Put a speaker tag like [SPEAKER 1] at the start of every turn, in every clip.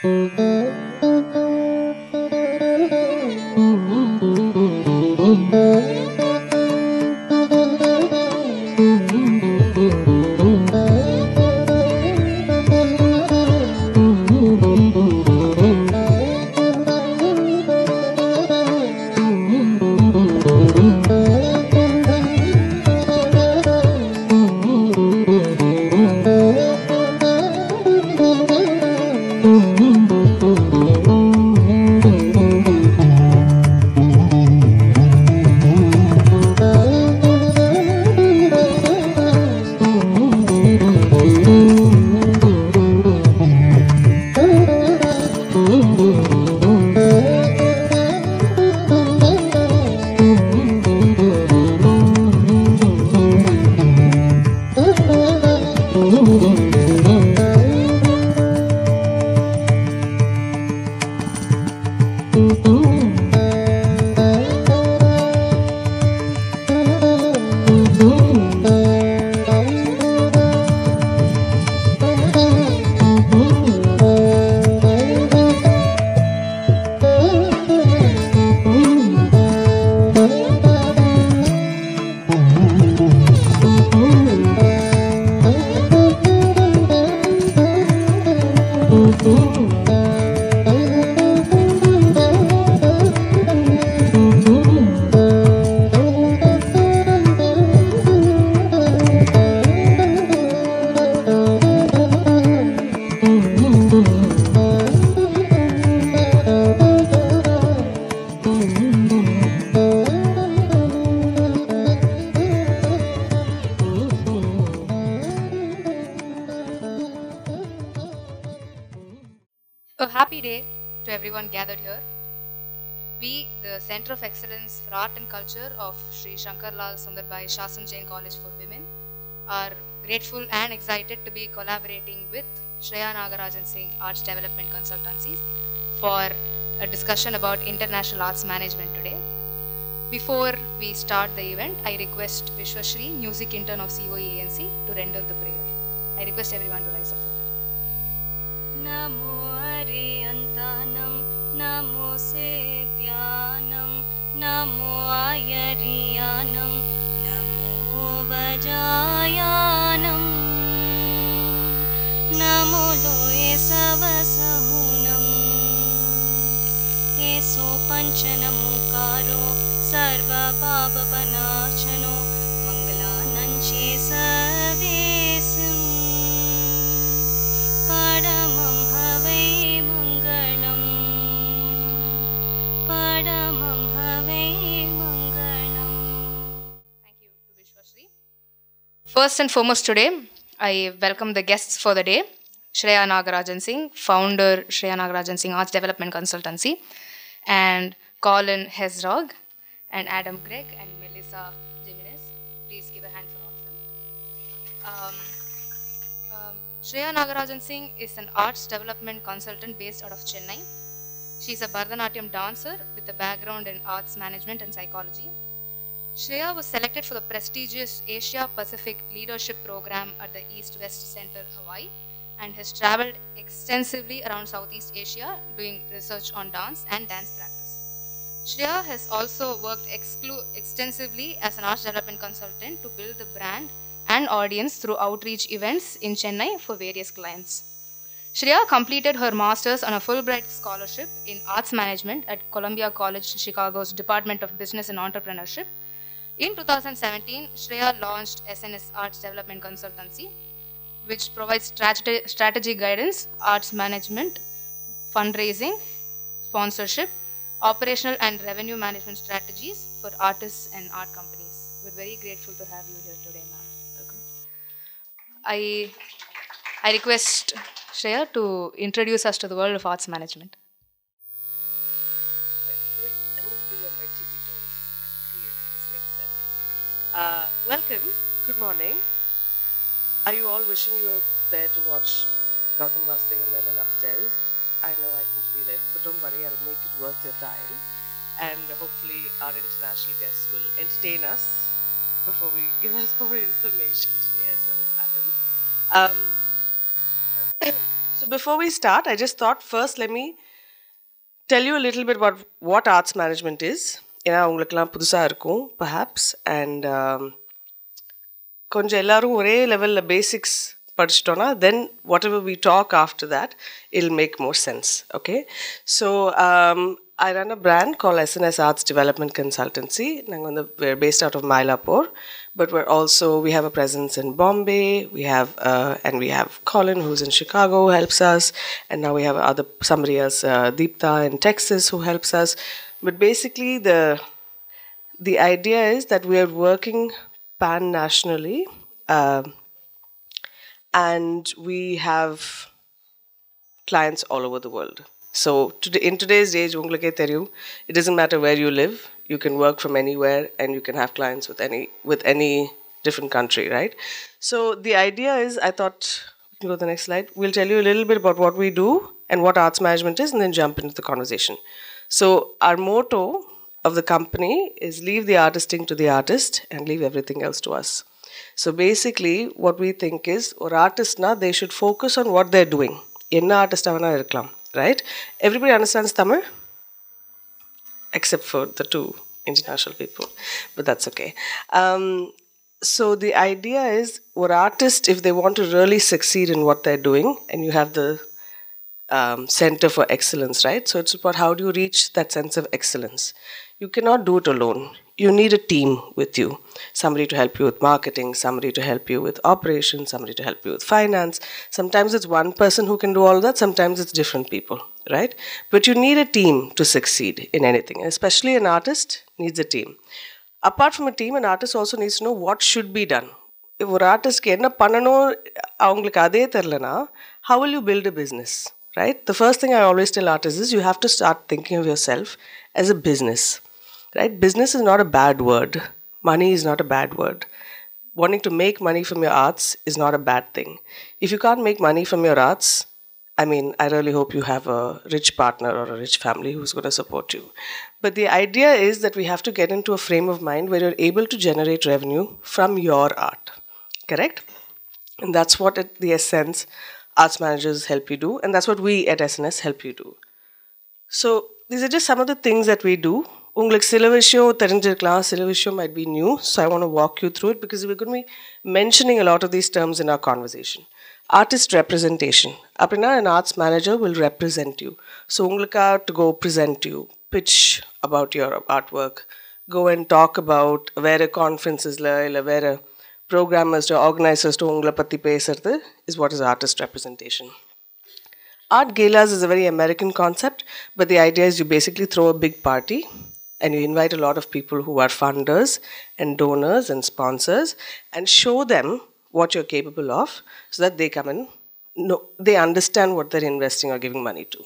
[SPEAKER 1] A happy day to everyone gathered here. We, the Center of Excellence for Art and Culture of Sri Shankarlal Sundarbai Shasun Jain College for Women, are grateful and excited to be collaborating with Shreya Nagarajansingh Arts Development Consultancy for a discussion about international arts management today. Before we start the event, I request Vishwashri, music intern of COE-ANC, to render the prayer. I request everyone to rise up.
[SPEAKER 2] Namo Ariyantanam, Namo Sedhyanam, Namo Ayariyanam, Namo Vajayanam, Namo Loe Savasahunam, Eso Panchanamukaro, Sarva Baba Panachano, Mangalananche Savesim, Padamam Havai Mangalam, Padamam Havai Mangalam.
[SPEAKER 1] Thank you to Vishwashri. First and foremost today, I welcome the guests for the day. Shreya Nagarajansingh, founder Shreya Nagarajansingh Arts Development Consultancy, and Colin, Herzog, and Adam, Greig, and Melissa, Jimenez. Please give a hand for all of them. Shreya Nagarajansingh is an arts development consultant based out of Chennai. She is a Bharatanatyam dancer with a background in arts management and psychology. Shreya was selected for the prestigious Asia Pacific Leadership Program at the East-West Center, Hawaii, and has traveled extensively around Southeast Asia doing research on dance and dance practice. Shreya has also worked extensively as an arts development consultant to build the brand and audience through outreach events in Chennai for various clients. Shreya completed her master's on a Fulbright scholarship in arts management at Columbia College, Chicago's Department of Business and Entrepreneurship. In 2017, Shreya launched SNS Arts Development Consultancy, which provides strategy guidance, arts management, fundraising, sponsorship, operational and revenue management strategies for artists and art companies. We're very grateful to have you here today, ma'am. Welcome. I request Shreya to introduce us to the world of arts management.
[SPEAKER 3] I'm going to do on my tippy toes. See if this makes sense. Welcome. Good morning. Are you all wishing you were there to watch Gautam Vasudevan Menon upstairs? I know I can feel it, but don't worry, I'll make it worth your time. And hopefully our international guests will entertain us before we give us more information today, as well as Adam. So before we start, I just thought first let me tell you a little bit about what arts management is. ஏன்னா உங்களுக்கெல்லாம் புதுசாக இருக்கும் perhaps and கொஞ்சம் எல்லாரும் ஒரே லெவலில் basics படிச்சிட்டோன்னா then whatever we talk after that it'll make more sense. Okay, so I run a brand called SNS Arts Development Consultancy. We're based out of Mylapore, but we have a presence in Bombay. We have Colin, who's in Chicago, who helps us, and now we have somebody else, Deepta in Texas, who helps us. But basically, the idea is that we are working pan-nationally, and we have clients all over the world. So in today's age, it doesn't matter where you live. You can work from anywhere, and you can have clients with any different country, right? So the idea is, I thought we can go to the next slide. We'll tell you a little bit about what we do and what arts management is, and then jump into the conversation. So our motto of the company is leave the artisting to the artist and leave everything else to us. So basically, what we think is, or artists na, they should focus on what they're doing. Enna artist avana irukkalam, right? Everybody understands Tamil, except for the two international people, but that's okay. So the idea is, or artists, if they want to really succeed in what they're doing, and you have the center for excellence, right? So it's about how do you reach that sense of excellence. You cannot do it alone. You need a team with you. Somebody to help you with marketing, somebody to help you with operations, somebody to help you with finance. Sometimes it's one person who can do all that, sometimes it's different people, right? But you need a team to succeed in anything, and especially an artist needs a team. Apart from a team, an artist also needs to know what should be done. If an artist enna pannano avangalukku adhe therlana, how will you build a business, right? The first thing I always tell artists is you have to start thinking of yourself as a business. Right? Business is not a bad word. Money is not a bad word. Wanting to make money from your arts is not a bad thing. If you can't make money from your arts, I mean, I really hope you have a rich partner or a rich family who's going to support you. But the idea is that we have to get into a frame of mind where you're able to generate revenue from your art. Correct? And that's what the essence arts managers help you do. And that's what we at SNS help you do. So these are just some of the things that we do. உங்களுக்கு சில விஷயம் தெரிஞ்சிருக்கலாம், சில விஷயம் might be new, so I want to walk you through it because we're going to be mentioning a lot of these terms in our conversation. Artist representation. அப்படின்னா an arts manager will represent you. So உங்களுக்கு to go present you, pitch about your artwork, go and talk about வேற conferencesல இல்லை வேற programmers or organizers உங்களை பற்றி பேசுறது is what is artist representation. Art galas is a very American concept, but the idea is you basically throw a big party and you invite a lot of people who are funders and donors and sponsors and show them what you're capable of so that they come and they understand what they're investing or giving money to.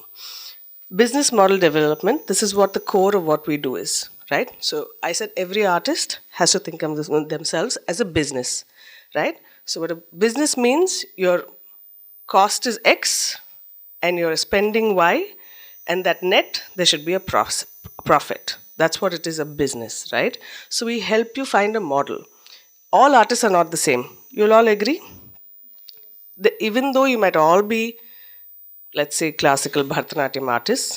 [SPEAKER 3] Business model development, this is what the core of what we do is, right? So I said every artist has to think of themselves as a business, right? So what a business means, your cost is X and you're spending Y, and that net, there should be a profit. That's what it is, a business, right? So we help you find a model. All artists are not the same. You'll all agree? Even though you might all be, let's say, classical Bharatanatyam artists,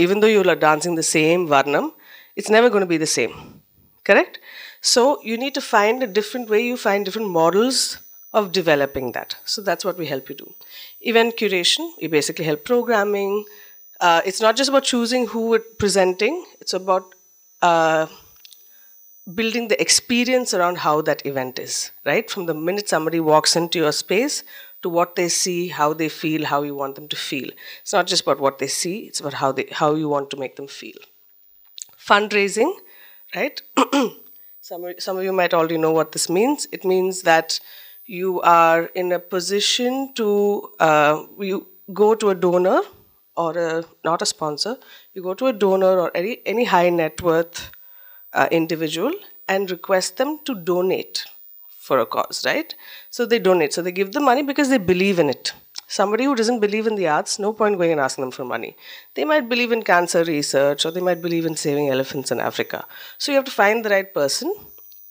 [SPEAKER 3] even though you'll are dancing the same Varnam, it's never going to be the same. Correct? So you need to find a different way, you find different models of developing that. So that's what we help you do. Event curation, we basically help programming. It's not just about choosing who we're presenting, it's about building the experience around how that event is, right? From the minute somebody walks into your space to what they see, how they feel, how you want them to feel. It's not just about what they see, it's about how you want to make them feel. Fundraising, right? Some of you might already know what this means. It means that you are in a position to you go to a donor or not a sponsor, you go to a donor or any high net worth individual and request them to donate for a cause, right? So they donate. So they give the money because they believe in it. Somebody who doesn't believe in the arts, no point going and asking them for money. They might believe in cancer research or they might believe in saving elephants in Africa. So you have to find the right person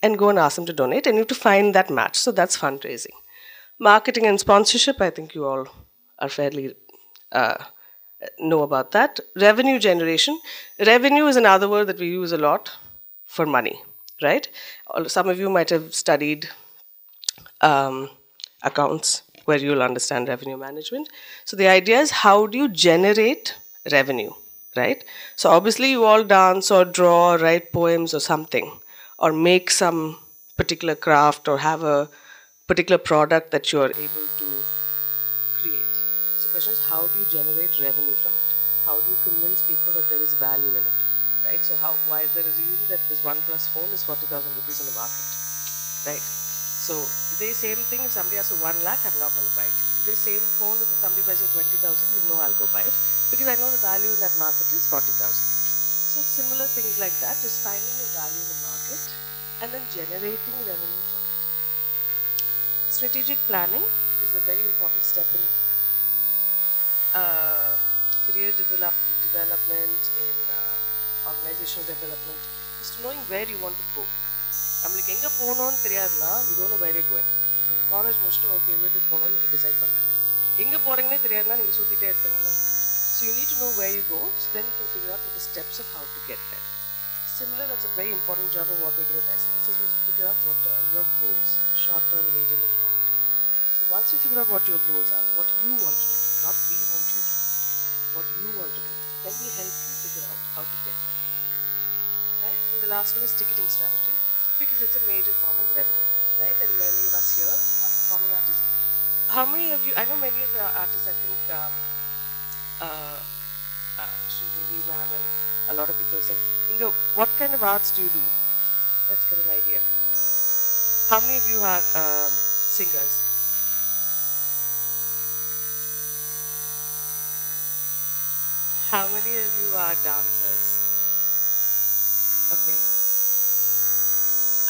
[SPEAKER 3] and go and ask them to donate, and you have to find that match. So that's fundraising. Marketing and sponsorship, I think you all are fairly know about that. Revenue generation. Revenue is another word that we use a lot for money, right? Some of you might have studied accounts where you'll understand revenue management. So the idea is, how do you generate revenue, right? So obviously you all dance or draw or write poems or something, or make some particular craft or have a particular product that you're able to create. So the question is, how do you generate revenue from it? How do you convince people that there is value in it, right? So why is there a reason that this OnePlus phone is 40,000 rupees in the market, right? So the same thing, if somebody has a 1 lakh, I'm not going to buy it. The same phone, if somebody buys a 20,000, you know I'll go buy it, because I know the value in that market is 40,000. So similar things like that, just finding your value in the market and then generating revenue from it. Strategic planning is a very important step in career development, in organizational development, is to knowing where you want to go. நம்மளுக்கு எங்கே போகணும்னு தெரியாதுன்னா you don't know where you're going. இப்போ college முடிச்சுட்டு okay வீட்டுக்கு போகணும்னு நீங்கள் decide பண்ணுறீங்க, எங்கே போகிறீங்கன்னே தெரியாதுன்னா நீங்கள் சுற்றிட்டே இருப்பீங்களா? So you need to know where you go, so then you can figure out the steps of how to get there. Similar, that's a very important job of what we do at SMS, is we figure out what are your goals, short term, medium and long term. So once you figure out what your goals are, what you want to do, not we want you to do, what you want to do, then we help you figure out how to get there. Right? And the last one is ticketing strategy, because it's a major form of revenue, right? And many of us here are performing artists. How many of you, I know many of the artists, I think Shreya ma'am and a lot of people saying, Ingo, what kind of arts do you do? Let's get an idea. How many of you are singers? How many of you are dancers? Okay.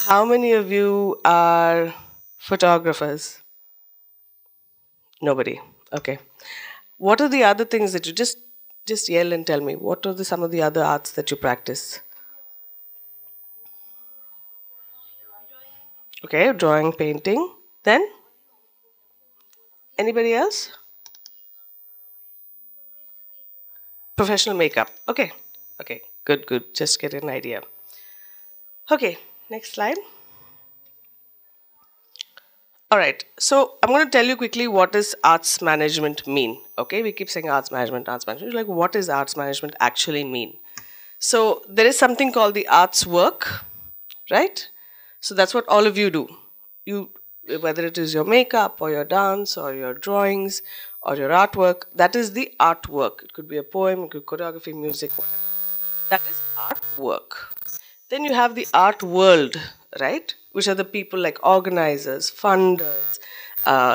[SPEAKER 3] How many of you are photographers? Nobody. Okay. What are the other things that you just yell and tell me? What are some of the other arts that you practice? Okay, drawing, painting. Then? Anybody else? Professional makeup. Okay. Okay. Good. Just get an idea. Okay. Next slide. All right. So I'm going to tell you quickly, what does arts management mean? Okay. We keep saying arts management. Like, what does arts management actually mean? So there is something called the arts work, right? So that's what all of you do. You, whether it is your makeup or your dance or your drawings or your artwork, that is the artwork. It could be a poem, it could be choreography, music, whatever. That is artwork. Then you have the art world, right? Which are the people like organizers, funders,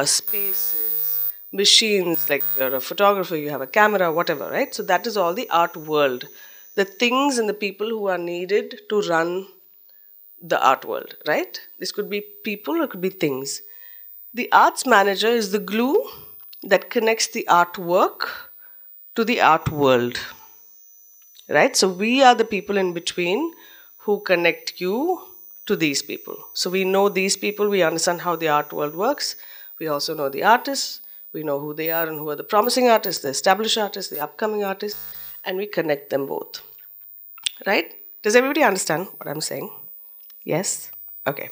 [SPEAKER 3] spaces, machines, like you're a photographer, you have a camera, whatever, right? So that is all the art world. The things and the people who are needed to run the art world, right? This could be people or it could be things. The arts manager is the glue that connects the artwork to the art world, right? So we are the people in between who connect you to these people. So we know these people, we understand how the art world works. We also know the artists, we know who they are and who are the promising artists, the established artists, the upcoming artists, and we connect them both, right? Does everybody understand what I'm saying? Yes? Okay.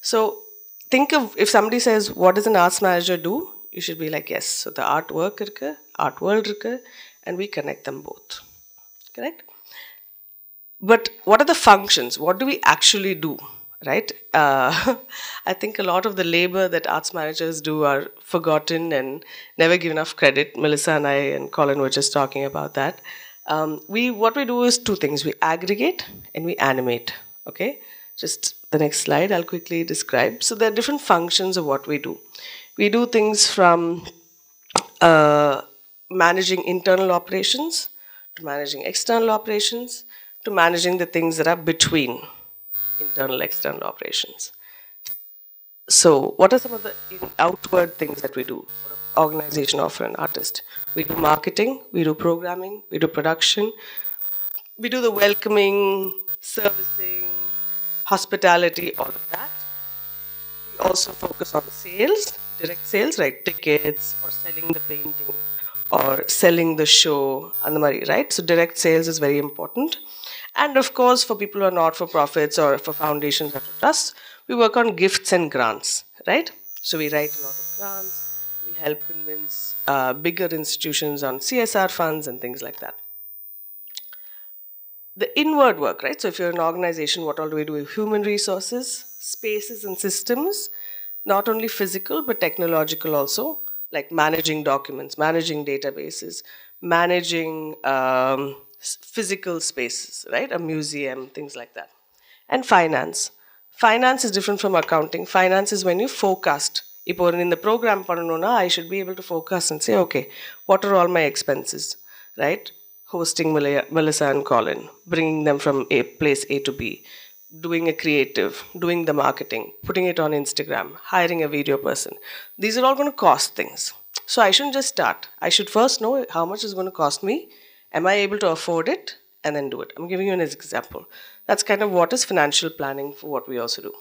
[SPEAKER 3] So think of, if somebody says, what does an arts manager do? You should be like, yes. So the artwork irukku, art world irukku, and we connect them both. Correct? But what are the functions? What do we actually do? Right? I think a lot of the labor that arts managers do are forgotten and never given enough credit. Melissa and I and Colin were just talking about that. What we do is two things. We aggregate and we animate. Okay? Just the next slide, I'll quickly describe. So there are different functions of what we do. We do things from managing internal operations, to managing external operations, to managing the things that are between internal, external operations. So what are some of the outward things that we do for an organization or for an artist? We do marketing, we do programming, we do production, we do the welcoming, servicing, hospitality, all of that. We also focus on sales, direct sales, like tickets or selling the painting or selling the show, andamari, right? So direct sales is very important. And of course, for people who are not for profits or for foundations or for trusts, we work on gifts and grants, right? So we write a lot of grants, we help convince bigger institutions on CSR funds and things like that. The inward work, right? So if you're an organization, what all do we do with human resources, spaces and systems, not only physical but technological also, like managing documents, managing databases, managing physical spaces, right? A museum, things like that. And finance. Finance is different from accounting. Finance is when you forecast. Ipo in the program pananona, I should be able to forecast and say, okay, what are all my expenses, right? Hosting Melissa and Colin, bringing them from place A to B, doing a creative, doing the marketing, putting it on Instagram, hiring a video person. These are all going to cost things. So I shouldn't just start. I should first know how much it's going to cost me. Am I able to afford it? And then do it. I'm giving you an example. That's kind of what is financial planning for what we also do.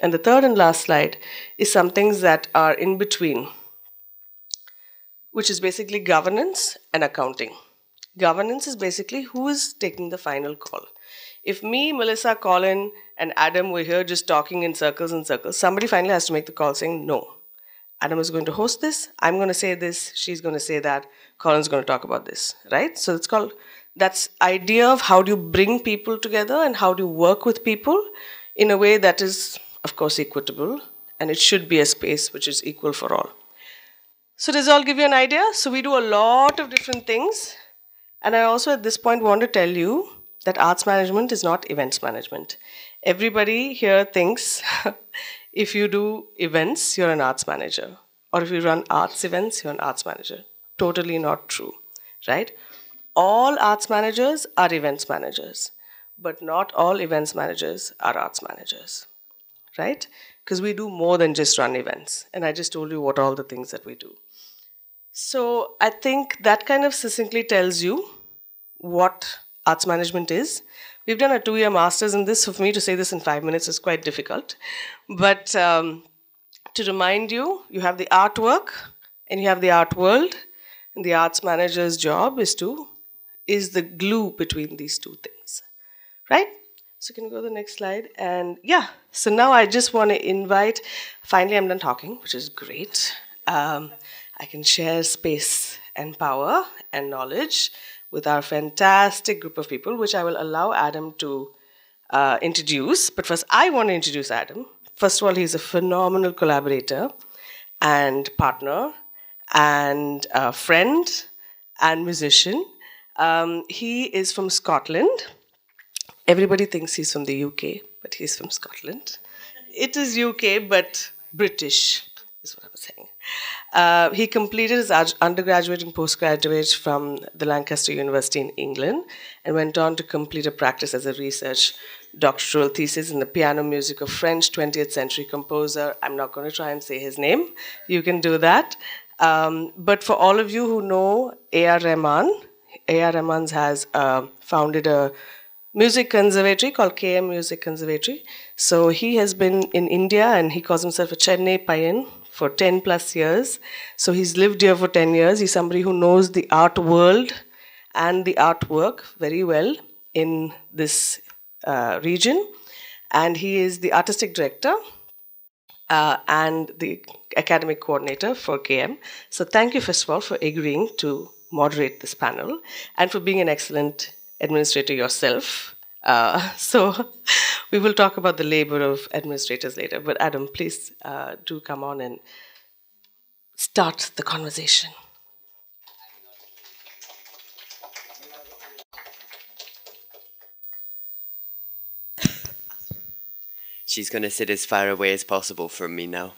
[SPEAKER 3] And the third and last slide is some things that are in between, which is basically governance and accounting. Governance is basically who is taking the final call. If me, Melissa, Colin, and Adam were here just talking in circles and circles, somebody finally has to make the call saying, no, Adam is going to host this, I'm going to say this, she's going to say that, Colin's going to talk about this, right? So it's called, that's idea of how do you bring people together and how do you work with people in a way that is, of course, equitable, and it should be a space which is equal for all. So does all give you an idea? So we do a lot of different things. And I also at this point want to tell you that arts management is not events management. Everybody here thinks if you do events, you're an arts manager. Or if you run arts events, you're an arts manager. Totally not true, right? All arts managers are events managers, but not all events managers are arts managers, right? Because we do more than just run events. And I just told you what all the things that we do. So I think that kind of succinctly tells you what arts management is. We've done a 2-year master's in this, so for me to say this in 5 minutes is quite difficult. But to remind you, you have the artwork and you have the art world, and the arts manager's job is the glue between these two things, right? So can you go to the next slide? And yeah, so now I just want to invite, finally I'm done talking, which is great. I can share space and power and knowledge with our fantastic group of people, which I will allow Adam to introduce. But first, I want to introduce Adam. First of all, he's a phenomenal collaborator and partner and friend and musician. He is from Scotland. Everybody thinks he's from the UK, but he's from Scotland. It is UK, but British is what I'm saying. He completed his undergraduate and postgraduate from the Lancaster University in England and went on to complete a practice as a research doctoral thesis in the piano music of French 20th century composer. I'm not going to try and say his name. You can do that. But for all of you who know A.R. Rahman, A.R. Rahman has founded a music conservatory called KM Music Conservatory. So he has been in India and he calls himself a Chennai Payan for 10 plus years. So he's lived here for 10 years. He's somebody who knows the art world and the artwork very well in this region. And he is the artistic director and the academic coordinator for KM. So thank you, first of all, for agreeing to moderate this panel and for being an excellent administrator yourself. So we will talk about the labor of administrators later. But Adam, please do come on and start the conversation.
[SPEAKER 4] She's going to sit as far away as possible from me now.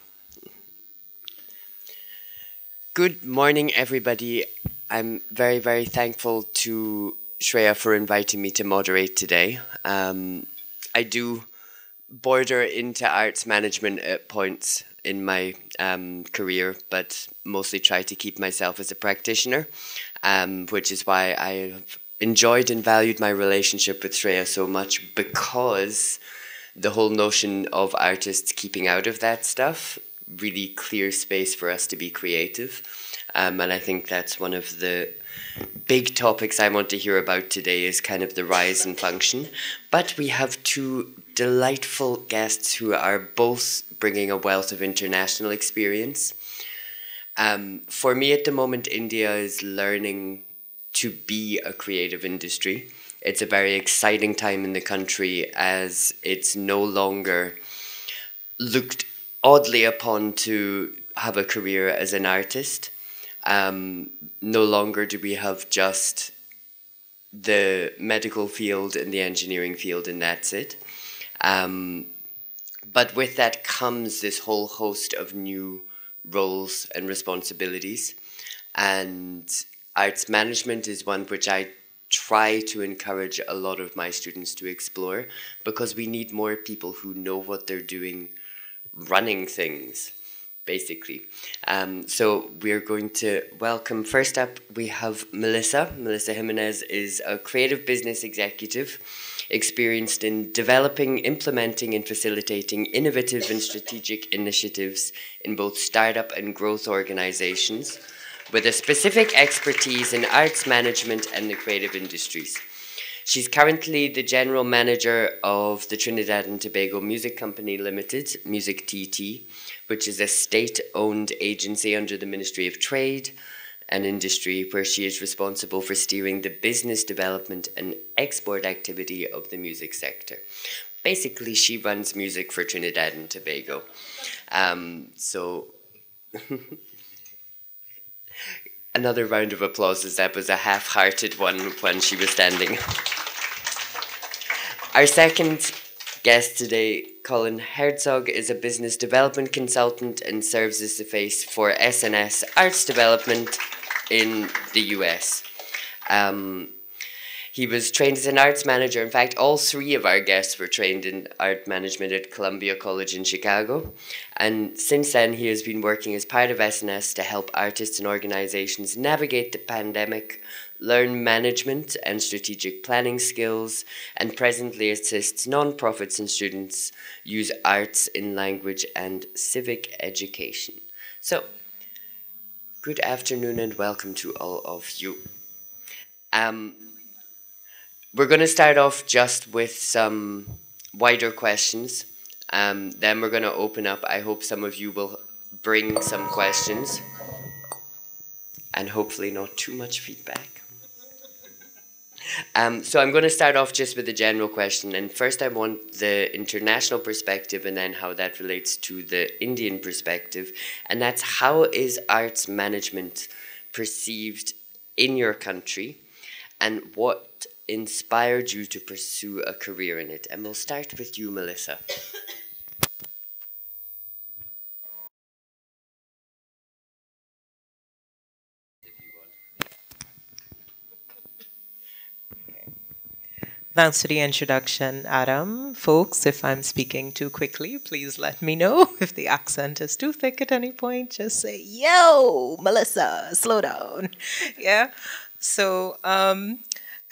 [SPEAKER 4] Good morning, everybody. I'm very, very thankful to Shreya for inviting me to moderate today. I do border into arts management at points in my career, but mostly try to keep myself as a practitioner, which is why I have enjoyed and valued my relationship with Shreya so much, because the whole notion of artists keeping out of that stuff really clear space for us to be creative. And I think that's one of the big topics I want to hear about today is kind of the rise and function. But we have two delightful guests who are both bringing a wealth of international experience. For me at the moment, India is learning to be a creative industry. It's a very exciting time in the country as it's no longer looked oddly upon to have a career as an artist. No longer do we have just the medical field and the engineering field and that's it. But with that comes this whole host of new roles and responsibilities. And arts management is one which I try to encourage a lot of my students to explore because we need more people who know what they're doing running things, basically. So we're going to welcome, first up we have Melissa. Melissa Jimenez is a creative business executive experienced in developing, implementing and facilitating innovative and strategic initiatives in both startup and growth organizations with a specific expertise in arts management and the creative industries. She's currently the general manager of the Trinidad and Tobago Music Company Limited, Music TT, which is a state-owned agency under the Ministry of Trade and Industry, where she is responsible for steering the business development and export activity of the music sector. Basically, she runs music for Trinidad and Tobago. Another round of applause, as that was a half-hearted one when she was standing. Our second guest today, Colin Herzog, is a business development consultant and serves as the face for SNS Arts Development in the US. He was trained as an arts manager. In fact, all three of our guests were trained in art management at Columbia College in Chicago. And since then, he has been working as part of SNS to help artists and organizations navigate the pandemic, learn management and strategic planning skills, and presently assists nonprofits and students use arts in language and civic education. So, good afternoon and welcome to all of you. We're going to start off just with some wider questions. Then we're going to open up. I hope some of you will bring some questions. And hopefully not too much feedback. So I'm going to start off just with a general question. And first I want the international perspective and then how that relates to the Indian perspective. And that's, how is arts management perceived in your country? And what inspired you to pursue a career in it? And we'll start with you, Melissa.
[SPEAKER 5] Thanks for the introduction, Adam. Folks, if I'm speaking too quickly, please let me know. If the accent is too thick at any point, just say, yo, Melissa, slow down. Yeah? So,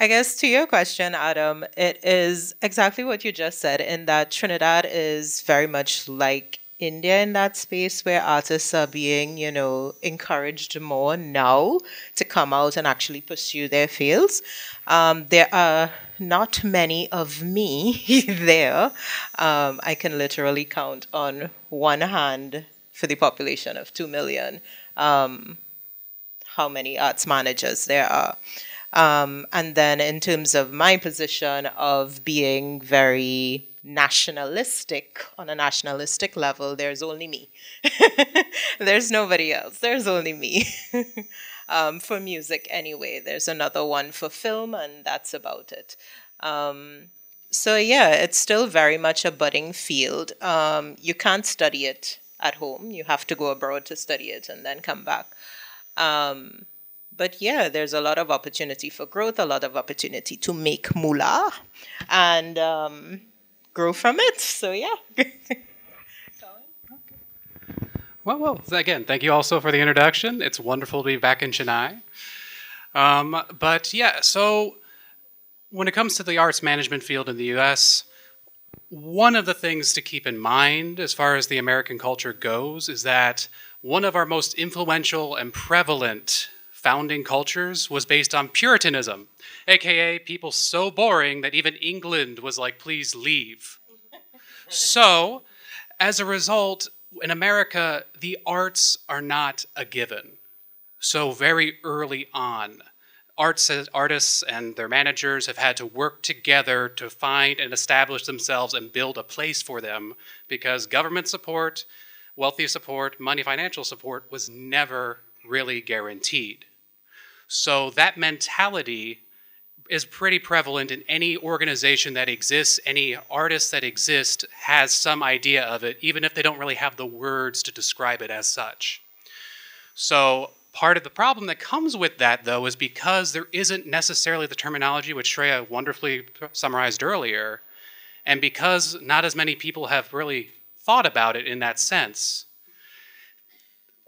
[SPEAKER 5] I guess to your question, Adam, it is exactly what you just said, in that Trinidad is very much like India in that space where artists are being, encouraged more now to come out and actually pursue their fields. There are not many of me there. I can literally count on one hand for the population of 2 million how many arts managers there are. And then in terms of my position of being very nationalistic, on a nationalistic level, there's only me. There's nobody else. There's only me. For music anyway. There's another one for film, and that's about it. So yeah, it's still very much a budding field. You can't study it at home. You have to go abroad to study it and then come back. But yeah, there's a lot of opportunity for growth, a lot of opportunity to make moolah and grow from it. So yeah.
[SPEAKER 6] Well, again, thank you also for the introduction. It's wonderful to be back in Chennai. But yeah, so when it comes to the arts management field in the US, One of the things to keep in mind as far as the American culture goes is that one of our most influential and prevalent founding cultures was based on Puritanism, aka people so boring that even England was like, please leave. So, as a result, in America, the arts are not a given. So very early on, artists and their managers have had to work together to find and establish themselves and build a place for them because government support, wealthy support, money, financial support was never really guaranteed. So that mentality is pretty prevalent in any organization that exists. Any artist that exists has some idea of it, even if they don't really have the words to describe it as such. So part of the problem that comes with that, though, is because there isn't necessarily the terminology which Shreya wonderfully summarized earlier, and because not as many people have really thought about it in that sense,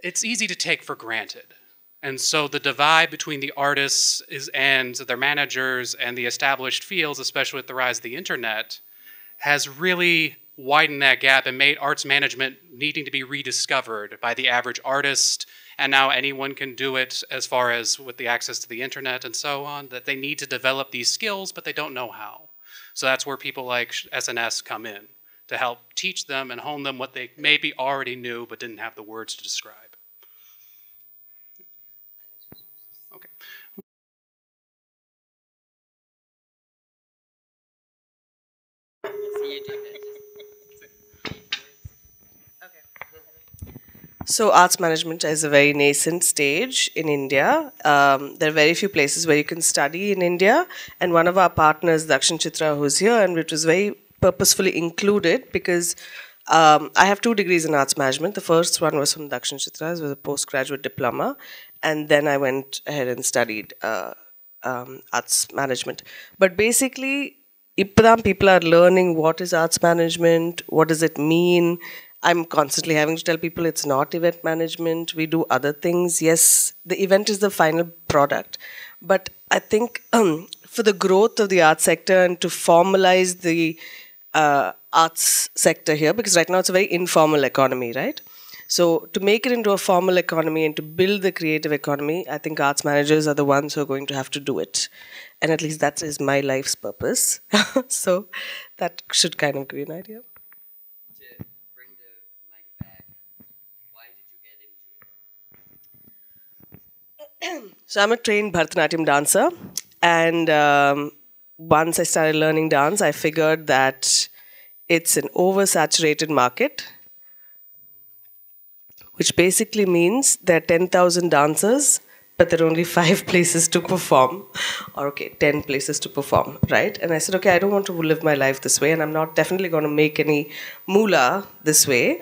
[SPEAKER 6] it's easy to take for granted. And so the divide between the artists and their managers and the established fields, especially with the rise of the internet, has really widened that gap and made arts management needing to be rediscovered by the average artist. And now anyone can do it as far as with the access to the internet and so on, that they need to develop these skills, but they don't know how. So that's where people like SNS come in to help teach them and hone them what they maybe already knew but didn't have the words to describe. Okay.
[SPEAKER 3] So arts management is a very nascent stage in India. There are very few places where you can study in India. And one of our partners, Dakshin Chitra, who's here, and which was very purposefully included because I have 2 degrees in arts management. The first one was from Dakshin Chitra, it was a postgraduate diploma. And then I went ahead and studied arts management. But basically, இப்பதான் people are learning what is arts management, what does it mean. I'm constantly having to tell people it's not event management. We do other things. Yes, the event is the final product. But I think for the growth of the arts sector and to formalize the arts sector here, because right now it's a very informal economy, right? So to make it into a formal economy and to build the creative economy, I think arts managers are the ones who are going to have to do it. And at least that is my life's purpose. So that should kind of give you an idea. So I'm a trained Bharatanatyam dancer, and once I started learning dance, I figured that it's an oversaturated market, which basically means there are 10,000 dancers, but there are only 5 places to perform, or okay, 10 places to perform, right? And I said, okay, I don't want to live my life this way, and I'm not definitely going to make any moolah this way.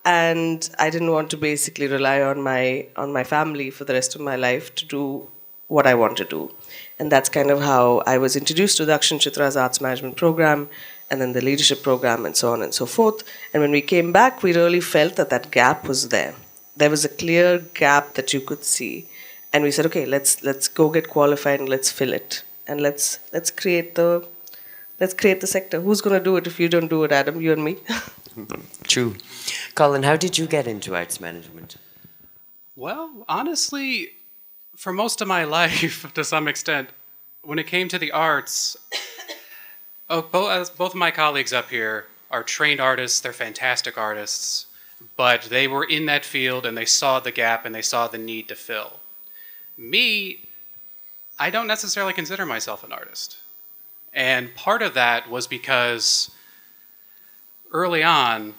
[SPEAKER 3] And I didn't want to basically rely on my family for the rest of my life to do what I want to do. And that's kind of how I was introduced to Dakshin Chitra's arts management program, and then the leadership program, and so on and so forth. And when we came back, we really felt that that gap was there. There was a clear gap that you could see. And we said, okay, let's go get qualified and let's fill it. And let's create the sector. Who's going to do it if you don't do it, Adam? You and me?
[SPEAKER 4] True. Colin, how did you get into arts management?
[SPEAKER 6] Well, honestly, for most of my life, to some extent, when it came to the arts, both of my colleagues up here are trained artists. They're fantastic artists, but they were in that field and they saw the gap and they saw the need to fill. Me, I don't necessarily consider myself an artist. And part of that was because early on,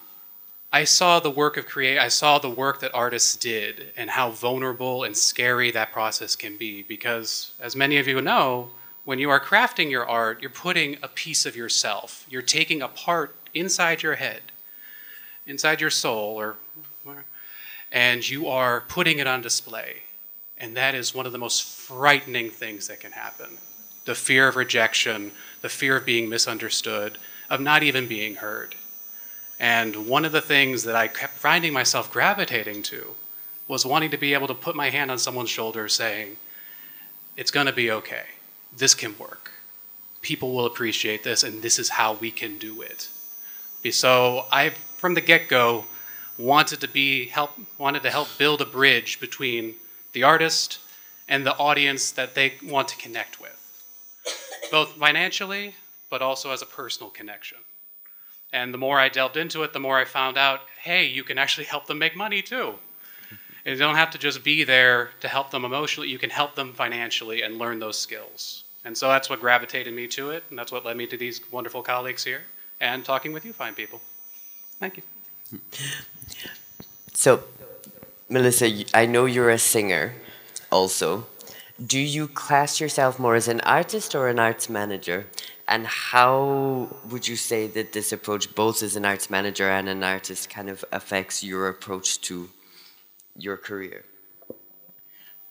[SPEAKER 6] I saw the work that artists did and how vulnerable and scary that process can be. Because, as many of you know, when you are crafting your art, you're putting a piece of yourself. You're taking a part inside your head, inside your soul, and you are putting it on display. And that is one of the most frightening things that can happen. The fear of rejection, the fear of being misunderstood, of not even being heard. And one of the things that I kept finding myself gravitating to was wanting to be able to put my hand on someone's shoulder saying, it's going to be okay. This can work. people will appreciate this, and this is how we can do it. So I, from the get-go, wanted to help build a bridge between the artist and the audience that they want to connect with, both financially, but also as a personal connection. And the more I delved into it, the more I found out, hey, you can actually help them make money too. And you don't have to just be there to help them emotionally, you can help them financially and learn those skills. And so that's what gravitated me to it, and that's what led me to these wonderful colleagues here and talking with you fine people. Thank you.
[SPEAKER 4] So, Melissa, I know you're a singer also. Do you class yourself more as an artist or an arts manager? And how would you say that this approach, both as an arts manager and an artist, kind of affects your approach to your career?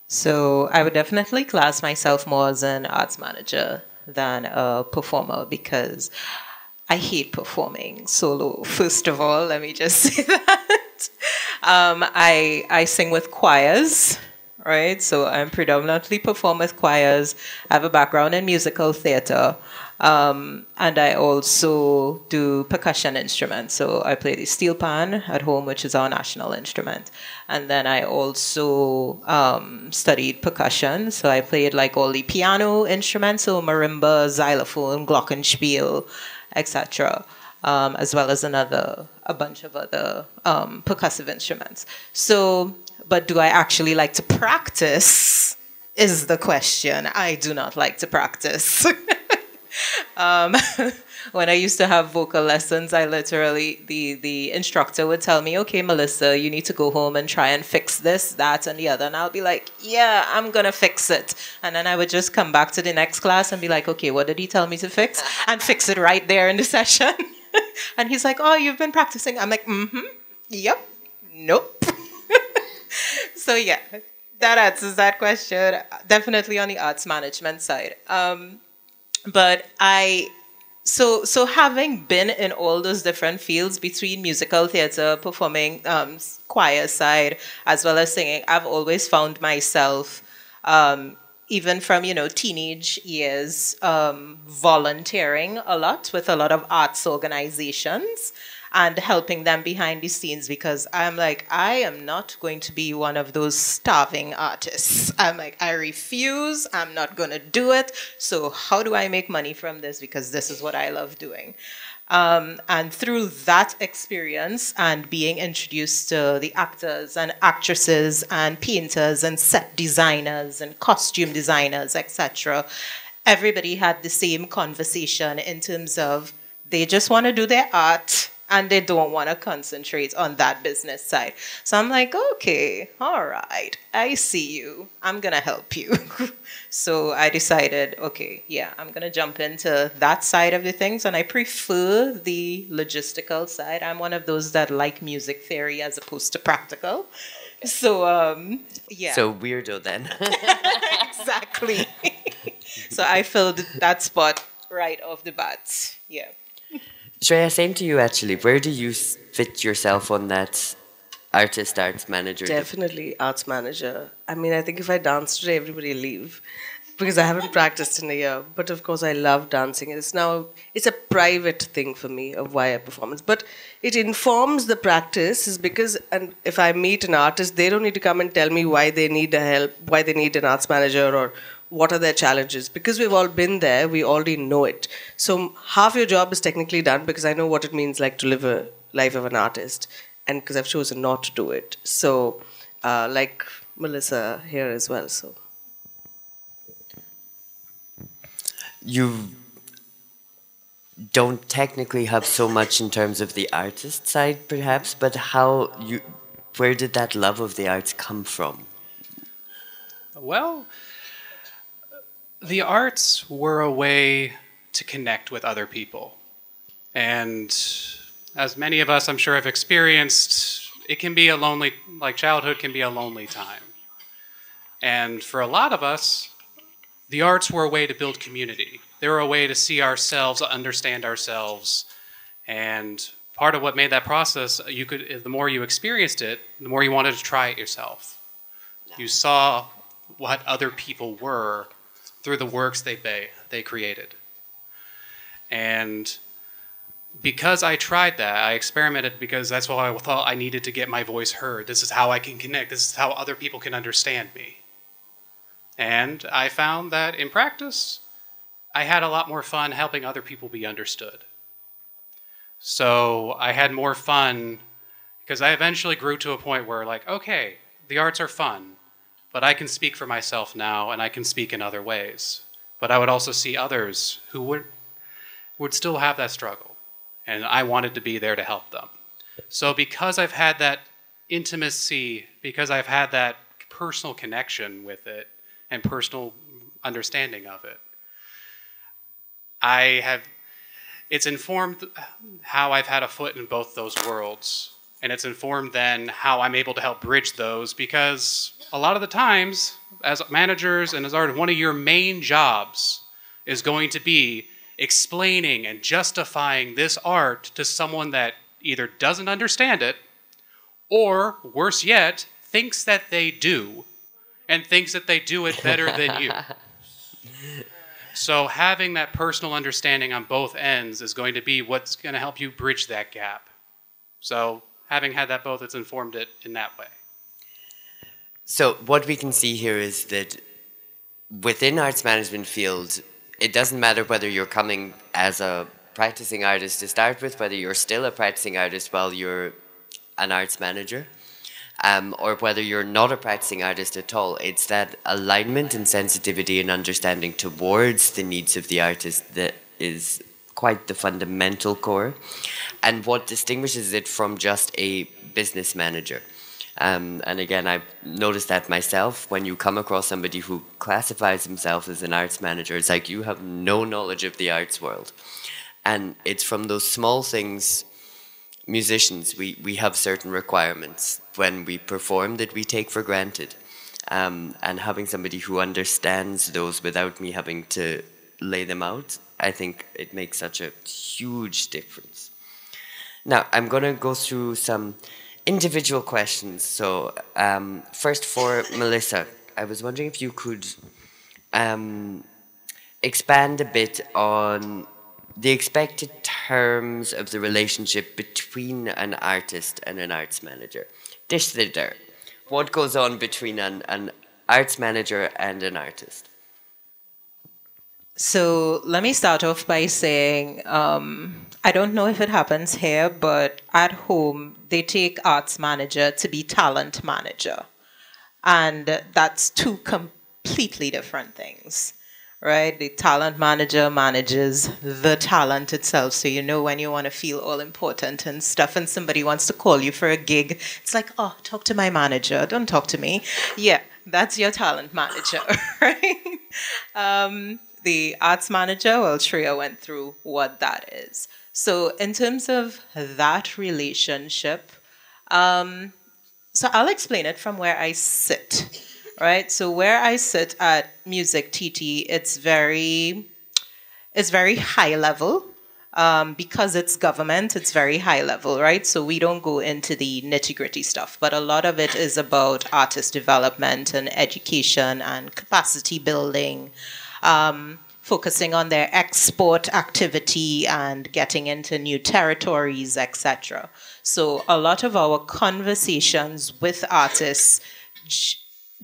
[SPEAKER 5] So I would definitely class myself more as an arts manager than a performer because I hate performing solo. First of all, let me just say that. I sing with choirs, right? So I'm predominantly perform with choirs. I have a background in musical theater. And I also do percussion instruments. So I play the steel pan at home, which is our national instrument. And then I also studied percussion. So I played like all the piano instruments, so marimba, xylophone, glockenspiel, etc., as well as a bunch of other percussive instruments. So, but do I actually like to practice is the question. I do not like to practice. When I used to have vocal lessons, I literally, the instructor would tell me, okay, Melissa, you need to go home and try and fix this, that, and the other. And I'll be like, yeah, I'm going to fix it. And then I would just come back to the next class and be like, okay, what did he tell me to fix? And fix it right there in the session. And he's like, oh, you've been practicing. I'm like, yep, nope. So yeah, that answers that question. Definitely on the arts management side. But so having been in all those different fields between musical theater, performing, choir side, as well as singing, I've always found myself, even from, teenage years, volunteering a lot with a lot of arts organizations and helping them behind the scenes because I'm like, I am not going to be one of those starving artists. I'm like, I refuse. I'm not going to do it. So how do I make money from this? Because this is what I love doing. And through that experience and being introduced to the actors and actresses and painters and set designers and costume designers, etc., everybody had the same conversation in terms of they just want to do their art and they don't want to concentrate on that business side. So I'm like, okay, all right, I see you. I'm going to help you. So I decided, okay, yeah, I'm going to jump into that side of the things. And I prefer the logistical side. I'm one of those that like music theory as opposed to practical. So, yeah.
[SPEAKER 4] So weirdo then.
[SPEAKER 5] Exactly. So I filled that spot right off the bat. Yeah.
[SPEAKER 4] Shreya, same to you actually. Where do you fit yourself on that arts manager?
[SPEAKER 3] Definitely arts manager. I mean, I think if I dance today, everybody will leave because I haven't practiced in a year. But of course, I love dancing. It's a private thing for me of why I perform. But it informs the practice is because, and if I meet an artist, they don't need to come and tell me why they need why they need an arts manager or what are their challenges? Because we've all been there, we already know it. So half your job is technically done because I know what it means like to live a life of an artist and because I've chosen not to do it. So like Melissa here as well. So
[SPEAKER 4] you don't technically have so much in terms of the artist side perhaps, but where did that love of the arts come from?
[SPEAKER 6] Well, the arts were a way to connect with other people. And as many of us, I'm sure, have experienced, it can be childhood can be a lonely time. And for a lot of us, the arts were a way to build community. They were a way to see ourselves, understand ourselves. And part of what made that process, the more you experienced it, the more you wanted to try it yourself. You saw what other people were through the works they created. And because I tried that, I experimented because that's what I thought I needed to get my voice heard. This is how I can connect. This is how other people can understand me. And I found that in practice, I had a lot more fun helping other people be understood. So I had more fun because I eventually grew to a point where, like, okay, the arts are fun, but I can speak for myself now and I can speak in other ways. But I would also see others who would still have that struggle, and I wanted to be there to help them. So because I've had that intimacy, because I've had that personal connection with it and personal understanding of it, it's informed how I've had a foot in both those worlds. And it's informed then how I'm able to help bridge those, because a lot of the times, as managers and as artists, one of your main jobs is going to be explaining and justifying this art to someone that either doesn't understand it, or worse yet, thinks that they do, and thinks that they do it better than you. So having that personal understanding on both ends is going to be what's going to help you bridge that gap. So having had that both, it's informed it in that way.
[SPEAKER 4] So what we can see here is that within arts management field, it doesn't matter whether you're coming as a practicing artist to start with, whether you're still a practicing artist while you're an arts manager, or whether you're not a practicing artist at all. It's that alignment and sensitivity and understanding towards the needs of the artist that is quite the fundamental core, and what distinguishes it from just a business manager. And again, I've noticed that myself. When you come across somebody who classifies himself as an arts manager, it's like you have no knowledge of the arts world. And it's from those small things. Musicians, we have certain requirements when we perform that we take for granted. And having somebody who understands those without me having to lay them out, I think it makes such a huge difference. Now, I'm going to go through some individual questions. So, first for Melissa, I was wondering if you could expand a bit on the expected terms of the relationship between an artist and an arts manager. What goes on between an arts manager and an artist?
[SPEAKER 5] So let me start off by saying, I don't know if it happens here, but at home, they take arts manager to be talent manager. And that's two completely different things, right? The talent manager manages the talent itself. So you know when you want to feel all important and stuff and somebody wants to call you for a gig, it's like, oh, talk to my manager. Don't talk to me. Yeah, that's your talent manager, right? The arts manager, well, Shreya went through what that is. So in terms of that relationship, so I'll explain it from where I sit, right? So where I sit at Music TT, it's very high level. Because it's government, it's very high level, right? So we don't go into the nitty-gritty stuff, but a lot of it is about artist development and education and capacity building, focusing on their export activity and getting into new territories, etc. So a lot of our conversations with artists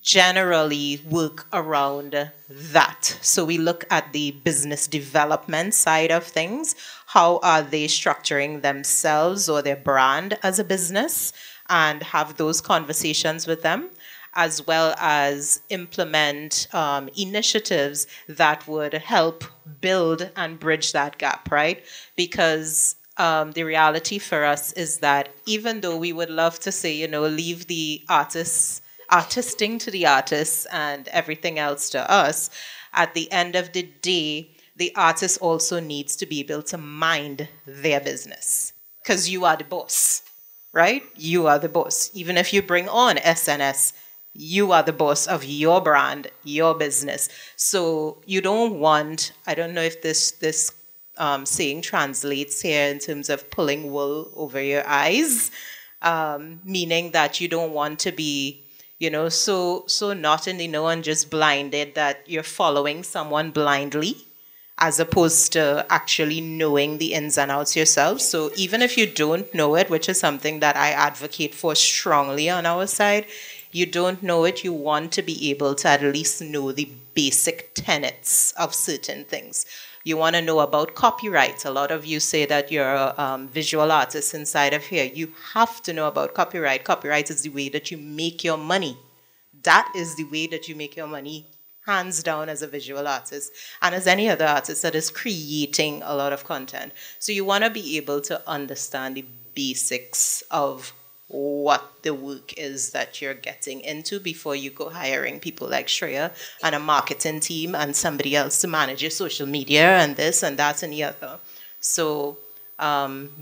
[SPEAKER 5] generally work around that. So we look at the business development side of things. How are they structuring themselves or their brand as a business, and have those conversations with them, as well as implement initiatives that would help build and bridge that gap, right? Because the reality for us is that even though we would love to say, you know, leave the artisting to the artists and everything else to us, at the end of the day, the artist also needs to be able to mind their business, because you are the boss, right? You are the boss. Even if you bring on SNS, you are the boss of your brand, your business. So you don't want, I don't know if this saying translates here in terms of pulling wool over your eyes, meaning that you don't want to be, you know, so not in the know and just blinded that you're following someone blindly as opposed to actually knowing the ins and outs yourself. So even if you don't know it, which is something that I advocate for strongly on our side, you don't know it, you want to be able to at least know the basic tenets of certain things. You want to know about copyright. A lot of you say that you're a visual artist inside of here. You have to know about copyright. Copyright is the way that you make your money. That is the way that you make your money, hands down, as a visual artist and as any other artist that is creating a lot of content. So you want to be able to understand the basics of what the work is that you're getting into before you go hiring people like Shreya and a marketing team and somebody else to manage your social media and this and that and the other. So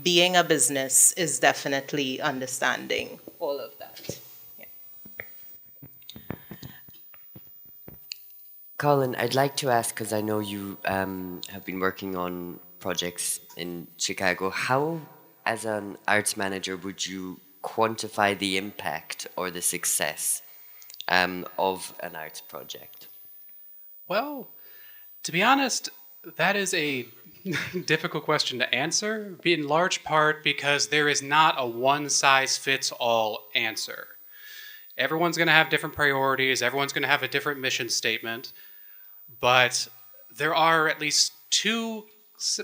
[SPEAKER 5] being a business is definitely understanding all of that.
[SPEAKER 4] Colin, I'd like to ask, because I know you have been working on projects in Chicago, how, as an arts manager, would you quantify the impact or the success of an arts project?
[SPEAKER 6] Well, to be honest, that is a difficult question to answer, in large part because there is not a one-size-fits-all answer. Everyone's going to have different priorities, everyone's going to have a different mission statement, but there are at least two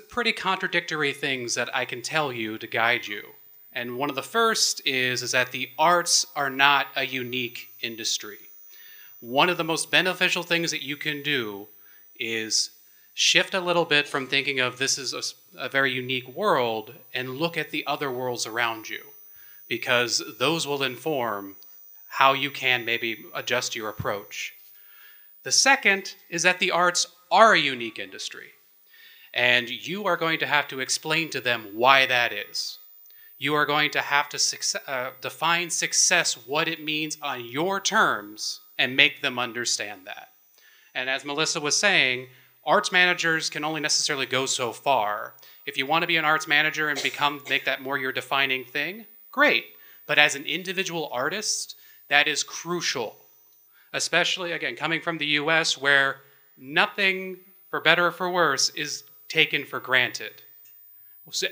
[SPEAKER 6] pretty contradictory things that I can tell you to guide you. And one of the first is that the arts are not a unique industry. One of the most beneficial things that you can do is shift a little bit from thinking of this is a very unique world and look at the other worlds around you, because those will inform how you can maybe adjust your approach. The second is that the arts are a unique industry, and you are going to have to explain to them why that is. You are going to have to define success, what it means on your terms, and make them understand that. And as Melissa was saying, arts managers can only necessarily go so far. If you want to be an arts manager and make that more your defining thing, great. But as an individual artist, that is crucial. Especially, again, coming from the US, where nothing, for better or for worse, is taken for granted.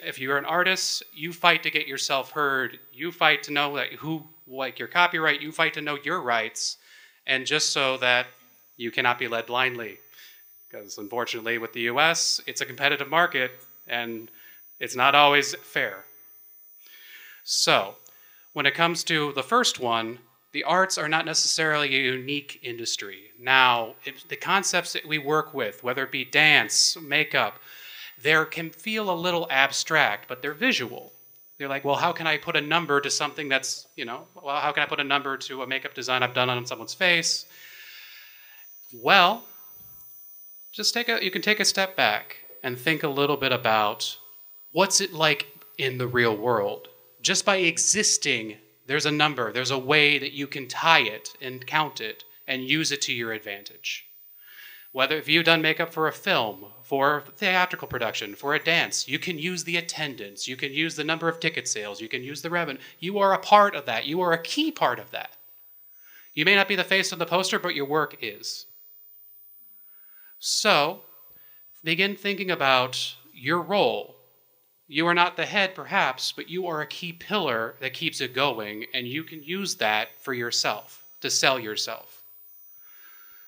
[SPEAKER 6] If you're an artist, you fight to get yourself heard. You fight to know your copyright. You fight to know your rights, and just so that you cannot be led blindly. Because unfortunately, with the U.S., it's a competitive market, and it's not always fair. So, when it comes to the first one, the arts are not necessarily a unique industry. Now, the concepts that we work with, whether it be dance, makeup, they can feel a little abstract, but they're visual. They're like, well, how can I put a number to something that's, well, how can I put a number to a makeup design I've done on someone's face? Well, you can take a step back and think a little bit about what's it like in the real world. Just by existing, there's a number, there's a way that you can tie it and count it and use it to your advantage. Whether if you've done makeup for a film, for a theatrical production, for a dance, you can use the attendance, you can use the number of ticket sales, you can use the revenue. You are a part of that. You are a key part of that. You may not be the face of the poster, but your work is. So, begin thinking about your role. You are not the head, perhaps, but you are a key pillar that keeps it going, and you can use that for yourself, to sell yourself.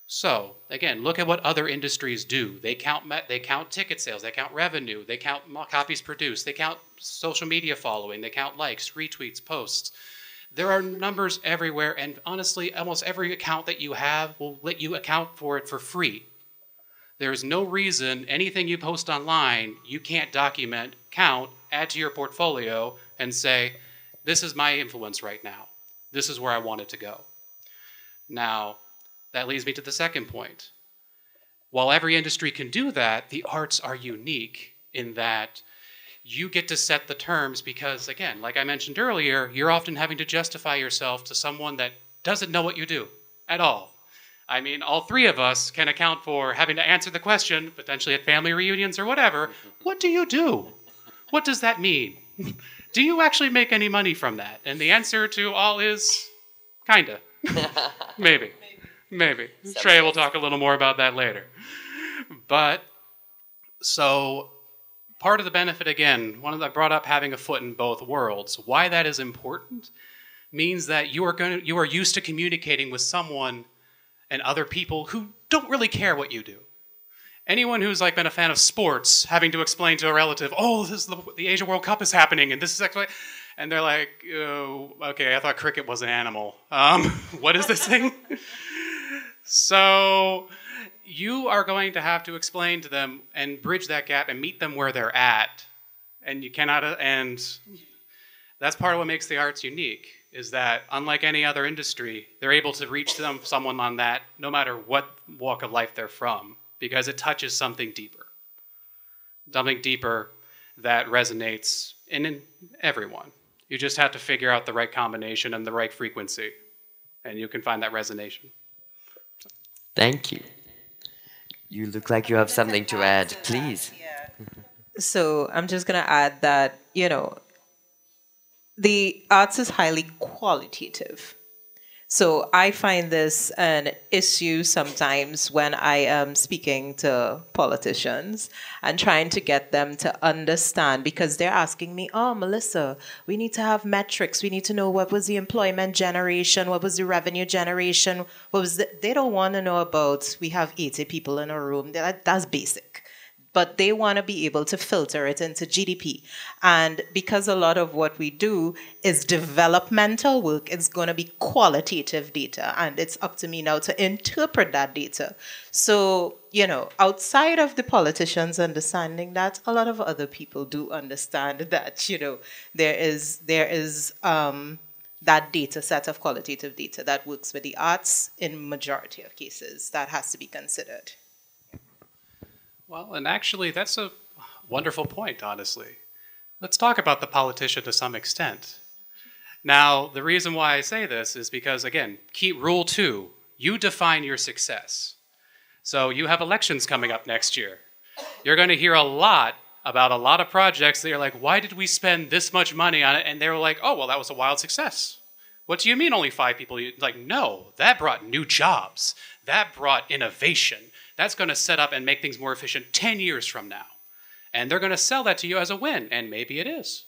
[SPEAKER 6] So, again, look at what other industries do. They count ticket sales, they count revenue, they count copies produced, they count social media following, they count likes, retweets, posts. There are numbers everywhere, and honestly, almost every account that you have will let you account for it for free. There is no reason anything you post online you can't document, count, add to your portfolio, and say, this is my influence right now. This is where I want it to go. Now, that leads me to the second point. While every industry can do that, the arts are unique in that you get to set the terms because, again, like I mentioned earlier, you're often having to justify yourself to someone that doesn't know what you do at all. I mean, all three of us can account for having to answer the question, potentially at family reunions or whatever, what do you do? What does that mean? Do you actually make any money from that? And the answer to all is, kinda. Maybe. Shreya will talk a little more about that later. But So part of the benefit, again, one of the, I brought up having a foot in both worlds. Why that is important means that you are used to communicating with someone and other people who don't really care what you do. Anyone who's like been a fan of sports, having to explain to a relative, oh, this is the Asia World Cup is happening, and this is actually, and they're like, oh, okay, I thought cricket was an animal. What is this thing? So you are going to have to explain to them and bridge that gap and meet them where they're at. And you cannot, and that's part of what makes the arts unique, is that unlike any other industry, they're able to reach someone on that no matter what walk of life they're from, because it touches something deeper that resonates in everyone. You just have to figure out the right combination and the right frequency, and you can find that resonation.
[SPEAKER 4] Thank you. You look like you have something to add. Please.
[SPEAKER 5] So I'm just going to add that, the arts is highly qualitative. So I find this an issue sometimes when I am speaking to politicians and trying to get them to understand, because they're asking me, oh, Melissa, we need to have metrics. We need to know what was the employment generation, what was the revenue generation, they don't want to know about, we have 80 people in a room. That's basic. But they want to be able to filter it into GDP. And because a lot of what we do is developmental work, it's going to be qualitative data. And it's up to me now to interpret that data. So, outside of the politicians understanding that, a lot of other people do understand that, there is that data set of qualitative data that works with the arts in majority of cases. That has to be considered.
[SPEAKER 6] Well, and actually, that's a wonderful point, honestly. Let's talk about the politician to some extent. Now, the reason why I say this is because, again, key rule 2, you define your success. So you have elections coming up next year. You're going to hear a lot about a lot of projects that you're like, why did we spend this much money on it? And they were like, oh, well, that was a wild success. What do you mean only 5 people? Like, no, that brought new jobs. That brought innovation. That's going to set up and make things more efficient 10 years from now. And they're going to sell that to you as a win, and maybe it is.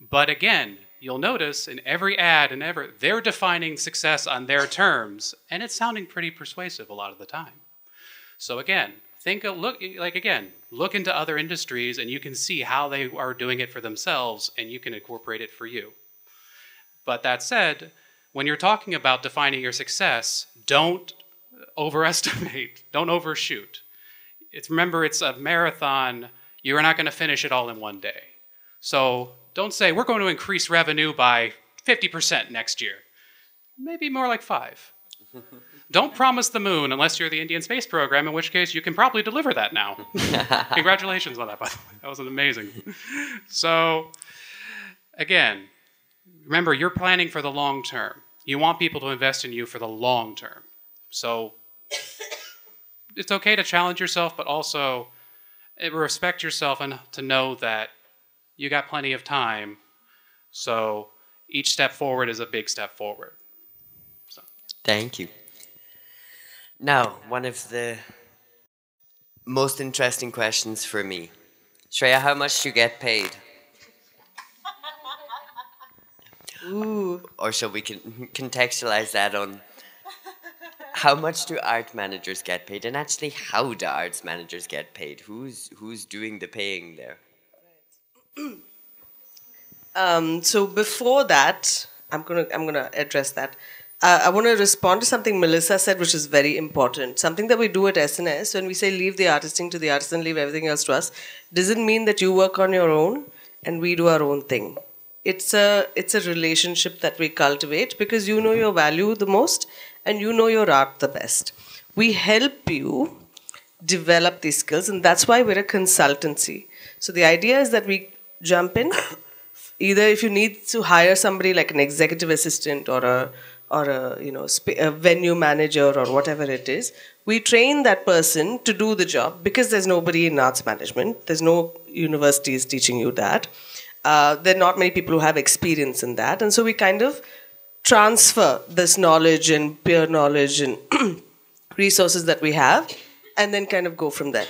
[SPEAKER 6] But again, you'll notice in every ad and they're defining success on their terms, and it's sounding pretty persuasive a lot of the time. So again, look into other industries, and you can see how they are doing it for themselves, and you can incorporate it for you. But that said, when you're talking about defining your success, don't overestimate, don't overshoot. Remember, it's a marathon. You're not going to finish it all in one day. So don't say, we're going to increase revenue by 50% next year. Maybe more like 5. Don't promise the moon unless you're the Indian Space Program, in which case you can probably deliver that now. Congratulations on that, by the way. That was amazing. So, again, remember, you're planning for the long term. You want people to invest in you for the long term. So it's okay to challenge yourself, but also respect yourself and to know that you got plenty of time. So each step forward is a big step forward. So.
[SPEAKER 4] Thank you. Now, one of the most interesting questions for me. Shreya, how much do you get paid?
[SPEAKER 3] Ooh.
[SPEAKER 4] Or shall we contextualize that on how much do art managers get paid? And actually, how do arts managers get paid? Who's doing the paying there?
[SPEAKER 3] So before that, I'm gonna address that. I want to respond to something Melissa said, which is very important. Something that we do at SNS, when we say leave the artisting to the artist and leave everything else to us, doesn't mean that you work on your own and we do our own thing. It's a relationship that we cultivate because you know your value the most and you know your art the best. We help you develop these skills, and that's why we're a consultancy. So the idea is that we jump in, either if you need to hire somebody like an executive assistant or a venue manager or whatever it is, we train that person to do the job because there's nobody in arts management. There's no universities teaching you that. There are not many people who have experience in that. And so we kind of transfer this knowledge and peer knowledge and resources that we have and then kind of go from there.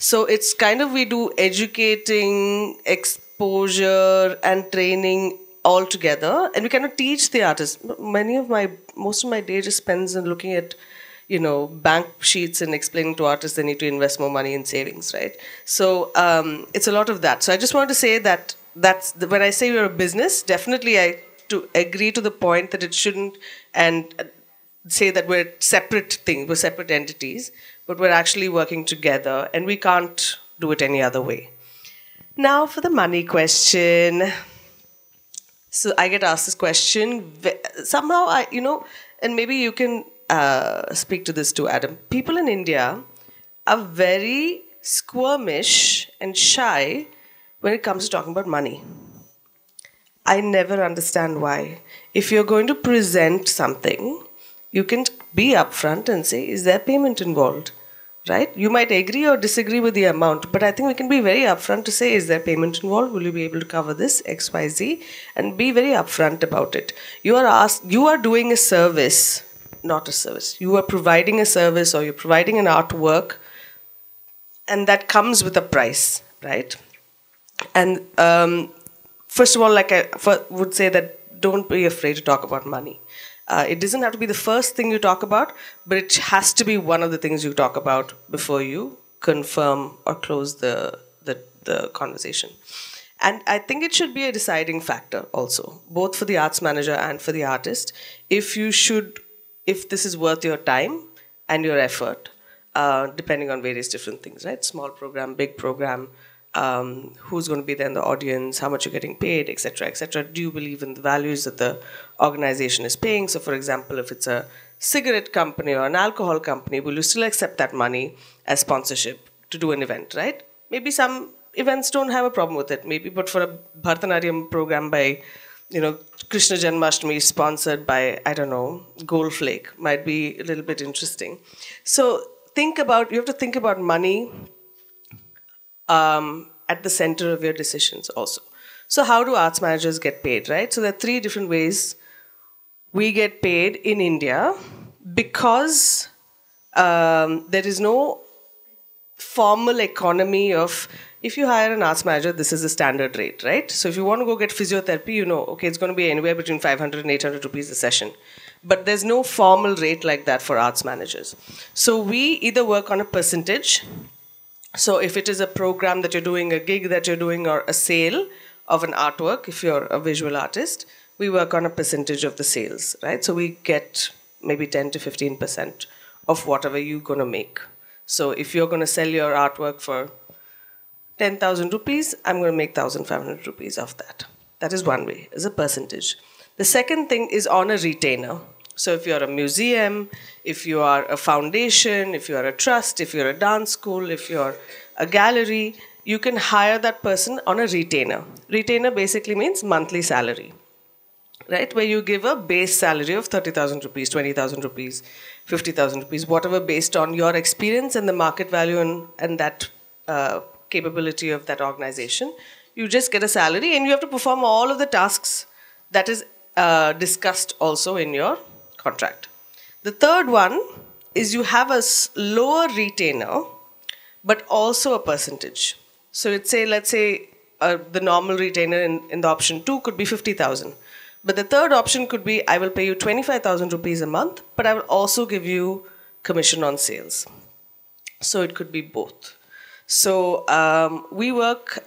[SPEAKER 3] So it's kind of, we do educating, exposure and training all together, and we kind of teach the artists. Most of my day just spends in looking at, bank sheets and explaining to artists they need to invest more money in savings, right? So it's a lot of that. So I just want to say that when I say we're a business, definitely I to agree to the point that it shouldn't, and say that we're separate things, we're separate entities, but we're actually working together, and we can't do it any other way. Now for the money question. So I get asked this question somehow. And maybe you can speak to this too, Adam. People in India are very squirmish and shy when it comes to talking about money. I never understand why. If you're going to present something, you can be upfront and say, is there payment involved? Right? You might agree or disagree with the amount, but I think we can be very upfront to say, is there payment involved? Will you be able to cover this, X, Y, Z? And be very upfront about it. You are doing a service, not a service. You are providing a service, or you're providing an artwork, and that comes with a price, right? And first of all, like I would say that don't be afraid to talk about money. It doesn't have to be the first thing you talk about, but it has to be one of the things you talk about before you confirm or close the conversation. And I think it should be a deciding factor also, both for the arts manager and for the artist, if this is worth your time and your effort, depending on various different things, right? Small program, big program, who's going to be there in the audience, how much you're getting paid, etc., etc. Do you believe in the values that the organization is paying? So, for example, if it's a cigarette company or an alcohol company, will you still accept that money as sponsorship to do an event, right? Maybe some events don't have a problem with it, maybe, but for a Bharatanatyam program by, Krishna Janmashtami sponsored by, I don't know, Gold Flake might be a little bit interesting. So you have to think about money at the center of your decisions also. So how do arts managers get paid, right? So there are 3 different ways we get paid in India, because there is no formal economy of, if you hire an arts manager, this is the standard rate, right? So if you want to go get physiotherapy, okay, it's going to be anywhere between 500 and 800 rupees a session. But there's no formal rate like that for arts managers. So we either work on a percentage. So if it is a program that you're doing, a gig that you're doing, or a sale of an artwork, if you're a visual artist, we work on a percentage of the sales, right? So we get maybe 10 to 15% of whatever you're going to make. So if you're going to sell your artwork for 10,000 rupees, I'm going to make 1,500 rupees of that. That is one way, as a percentage. The second thing is on a retainer. So if you're a museum, if you are a foundation, if you're a trust, if you're a dance school, if you're a gallery, you can hire that person on a retainer. Retainer basically means monthly salary, right? Where you give a base salary of 30,000 rupees, 20,000 rupees, 50,000 rupees, whatever, based on your experience and the market value and that capability of that organization. You just get a salary, and you have to perform all of the tasks that is discussed also in your contract. The third one is you have a lower retainer, but also a percentage. So let's say the normal retainer in the option 2 could be 50,000. But the third option could be, I will pay you 25,000 rupees a month, but I will also give you commission on sales. So it could be both. So we work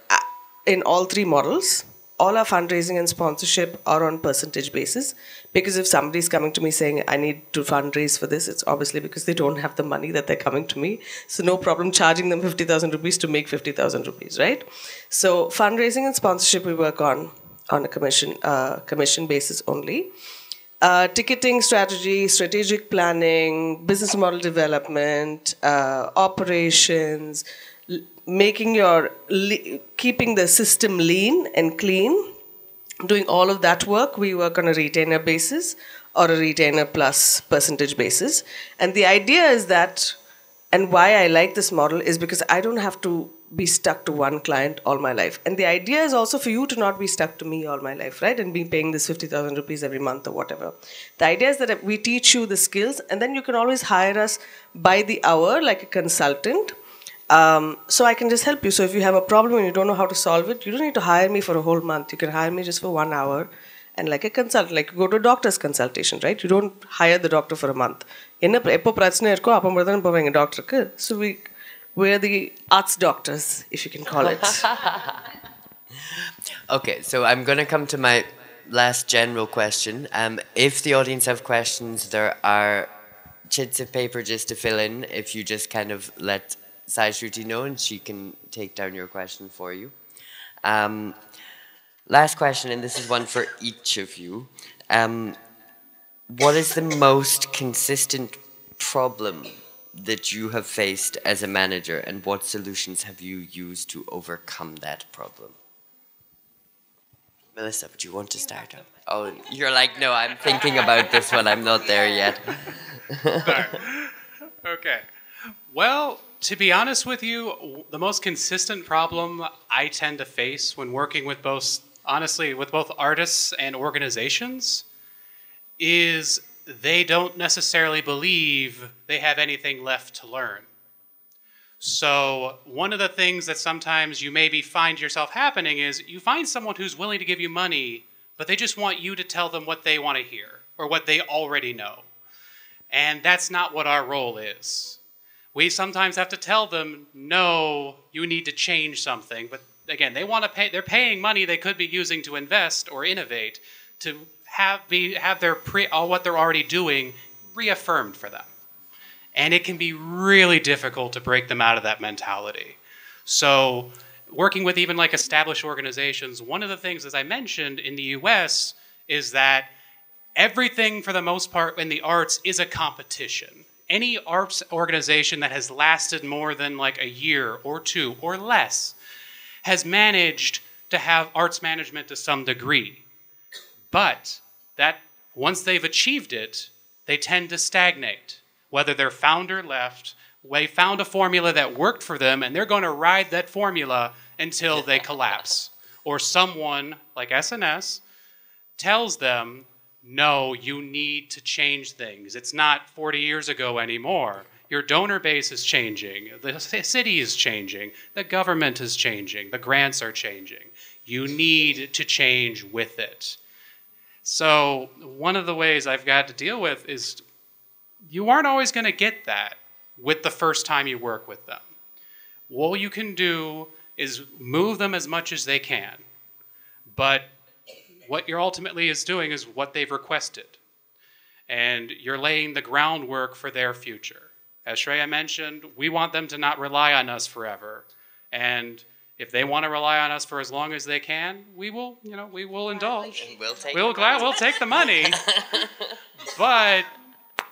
[SPEAKER 3] in all 3 models. All our fundraising and sponsorship are on percentage basis, because if somebody's coming to me saying, I need to fundraise for this, it's obviously because they don't have the money that they're coming to me. So no problem charging them 50,000 rupees to make 50,000 rupees, right? So fundraising and sponsorship we work on a commission basis only. Ticketing strategy, strategic planning, business model development, operations, keeping the system lean and clean, doing all of that work, we work on a retainer basis or a retainer plus percentage basis. And the idea is that, and why I like this model, is because I don't have to be stuck to one client all my life. And the idea is also for you to not be stuck to me all my life, right? And be paying this 50,000 rupees every month or whatever. The idea is that we teach you the skills, and then you can always hire us by the hour like a consultant. So I can just help you. So if you have a problem and you don't know how to solve it, you don't need to hire me for a whole month. You can hire me just for 1 hour and like a consultant, like go to a doctor's consultation, right? You don't hire the doctor for a month. எப்போ பிரச்சனை இருக்கோ அப்போ மட்டும் தான் போவாங்க டாக்டருக்கு. So we're the arts doctors, if you can call it.
[SPEAKER 4] Okay, so I'm going to come to my last general question. If the audience have questions, there are chits of paper just to fill in. If you just kind of let Sai Shruti know, and she can take down your question for you. Last question, and this is one for each of you. What is the most consistent problem that you have faced as a manager, and what solutions have you used to overcome that problem? Melissa, would you want to start? Oh, you're like, no, I'm thinking about this one. I'm not there yet.
[SPEAKER 6] Okay. Well, to be honest with you, the most consistent problem I tend to face when working with both artists and organizations is they don't necessarily believe they have anything left to learn. So one of the things that sometimes you maybe find yourself happening is you find someone who's willing to give you money, but they just want you to tell them what they want to hear or what they already know. And that's not what our role is. We sometimes have to tell them, no, you need to change something. But again, they're paying money they could be using to invest or innovate to have what they're already doing reaffirmed for them. And it can be really difficult to break them out of that mentality. So working with even like established organizations, one of the things, as I mentioned, in the US is that everything for the most part in the arts is a competition. Any arts organization that has lasted more than like a year or two or less has managed to have arts management to some degree. But that once they've achieved it, they tend to stagnate. Whether their founder left, they found a formula that worked for them and they're going to ride that formula until they collapse. Or someone like SNS tells them, no, you need to change things. It's not 40 years ago anymore. Your donor base is changing. The city is changing. The government is changing. The grants are changing. You need to change with it. So one of the ways I've got to deal with is you aren't always going to get that with the first time you work with them. All you can do is move them as much as they can. But what you're ultimately is doing is what they've requested. And you're laying the groundwork for their future. As Shreya mentioned, we want them to not rely on us forever. And if they want to rely on us for as long as they can, we will indulge. We'll take the money. But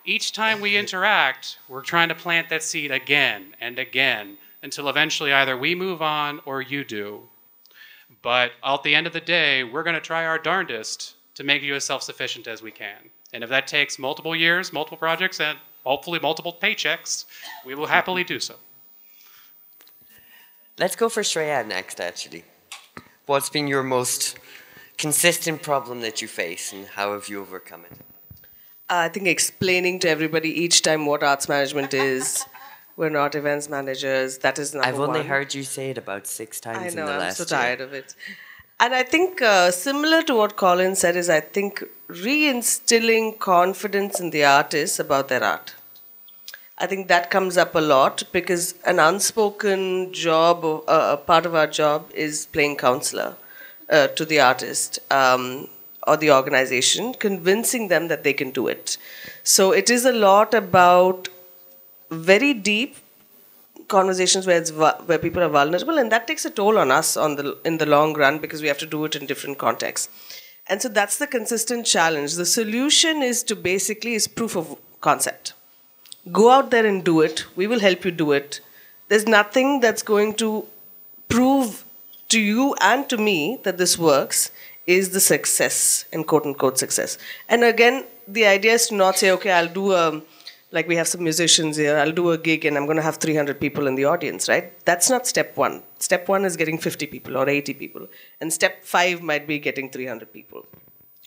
[SPEAKER 6] each time we interact, we're trying to plant that seed again and again until eventually either we move on or you do. But at the end of the day, we're going to try our darndest to make you as self-sufficient as we can. And if that takes multiple years, multiple projects, and hopefully multiple paychecks, we will happily do so.
[SPEAKER 4] Let's go for Shreya next, actually. What's been your most consistent problem that you face, and how have you overcome it?
[SPEAKER 3] I think explaining to everybody each time what arts management is. We're not events managers. That is number one.
[SPEAKER 4] I've only heard you say it about 6 times in the last year.
[SPEAKER 3] I'm so tired of it. And I think similar to what Colin said is I think reinstilling confidence in the artists about their art. I think that comes up a lot because an unspoken job, a part of our job is playing counselor to the artist or the organization, convincing them that they can do it. So it is a lot about very deep conversations where people are vulnerable, and that takes a toll on us in the long run because we have to do it in different contexts. And so that's the consistent challenge. The solution is proof of concept. Go out there and do it. We will help you do it. There's nothing that's going to prove to you and to me that this works is the success, in quote-unquote success. And again, the idea is to not say, okay, I'll do like we have some musicians here, I'll do a gig and I'm going to have 300 people in the audience, right? That's not step one. Step one is getting 50 people or 80 people. And step 5 might be getting 300 people.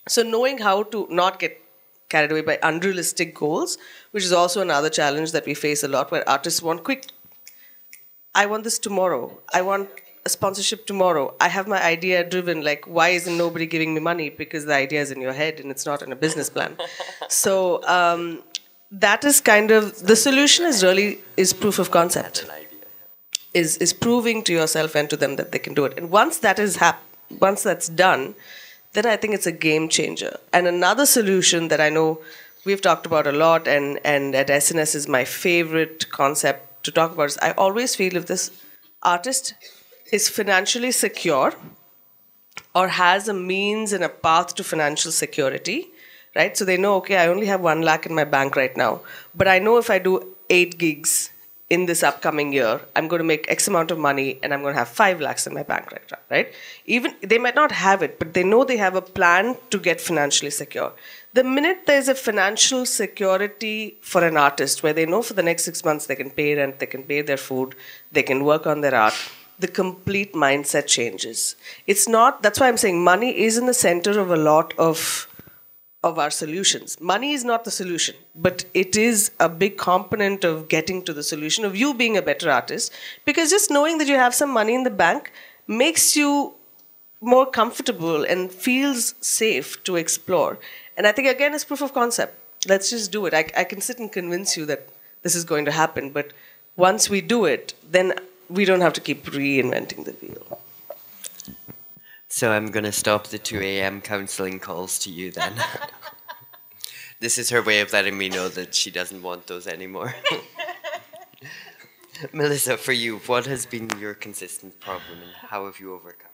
[SPEAKER 3] So knowing how to not get carried away by unrealistic goals, which is also another challenge that we face a lot, where artists want quick I want this tomorrow. I want a sponsorship tomorrow. I have my idea driven. Like, why isn't nobody giving me money? Because the idea is in your head and it's not in a business plan. So that is kind of the solution. Is proof of concept. Is proving to yourself and to them that they can do it. And once that's done, then I think it's a game changer. And another solution that I know we've talked about a lot, and at SNS is my favorite concept to talk about, is I always feel if this artist is financially secure or has a means and a path to financial security, right? So they know, okay, I only have 1 lakh in my bank right now, but I know if I do 8 gigs in this upcoming year, I'm going to make X amount of money and I'm going to have 5 lakhs in my bank right now, right? Even they might not have it, but they know they have a plan to get financially secure. The minute there's a financial security for an artist where they know for the next 6 months they can pay rent, they can pay their food, they can work on their art, the complete mindset changes. It's not, that's why I'm saying money is in the center of a lot of our solutions. Money is not the solution, but it is a big component of getting to the solution, of you being a better artist, because just knowing that you have some money in the bank makes you more comfortable and feels safe to explore. And I think, again, it's proof of concept. Let's just do it. I can sit and convince you that this is going to happen, but once we do it, then we don't have to keep reinventing the wheel.
[SPEAKER 4] So I'm going to stop the 2 a.m. counseling calls to you then. This is her way of letting me know that she doesn't want those anymore. Melissa, for you, what has been your consistent problem and how have you overcome?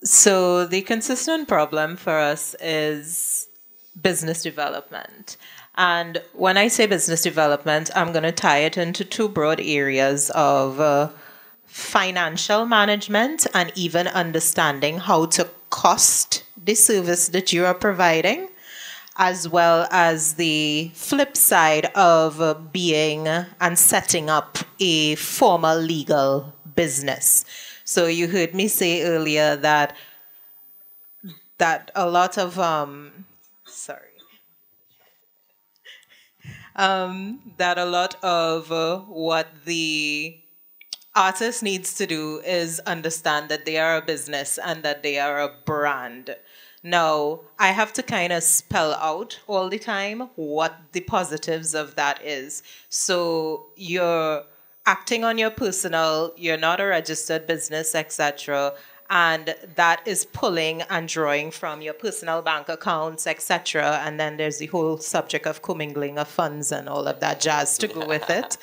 [SPEAKER 5] So the consistent problem for us is business development. And when I say business development, I'm going to tie it into 2 broad areas of financial management and even understanding how to cost the service that you are providing, as well as the flip side of being and setting up a formal legal business. So you heard me say earlier that a lot of that a lot of what the artist needs to do is understand that they are a business and that they are a brand. Now, I have to kind of spell out all the time what the positives of that is. So you're acting on your personal, you're not a registered business, etc., and that is pulling and drawing from your personal bank accounts, etc. And then there's the whole subject of commingling of funds and all of that jazz to go with it.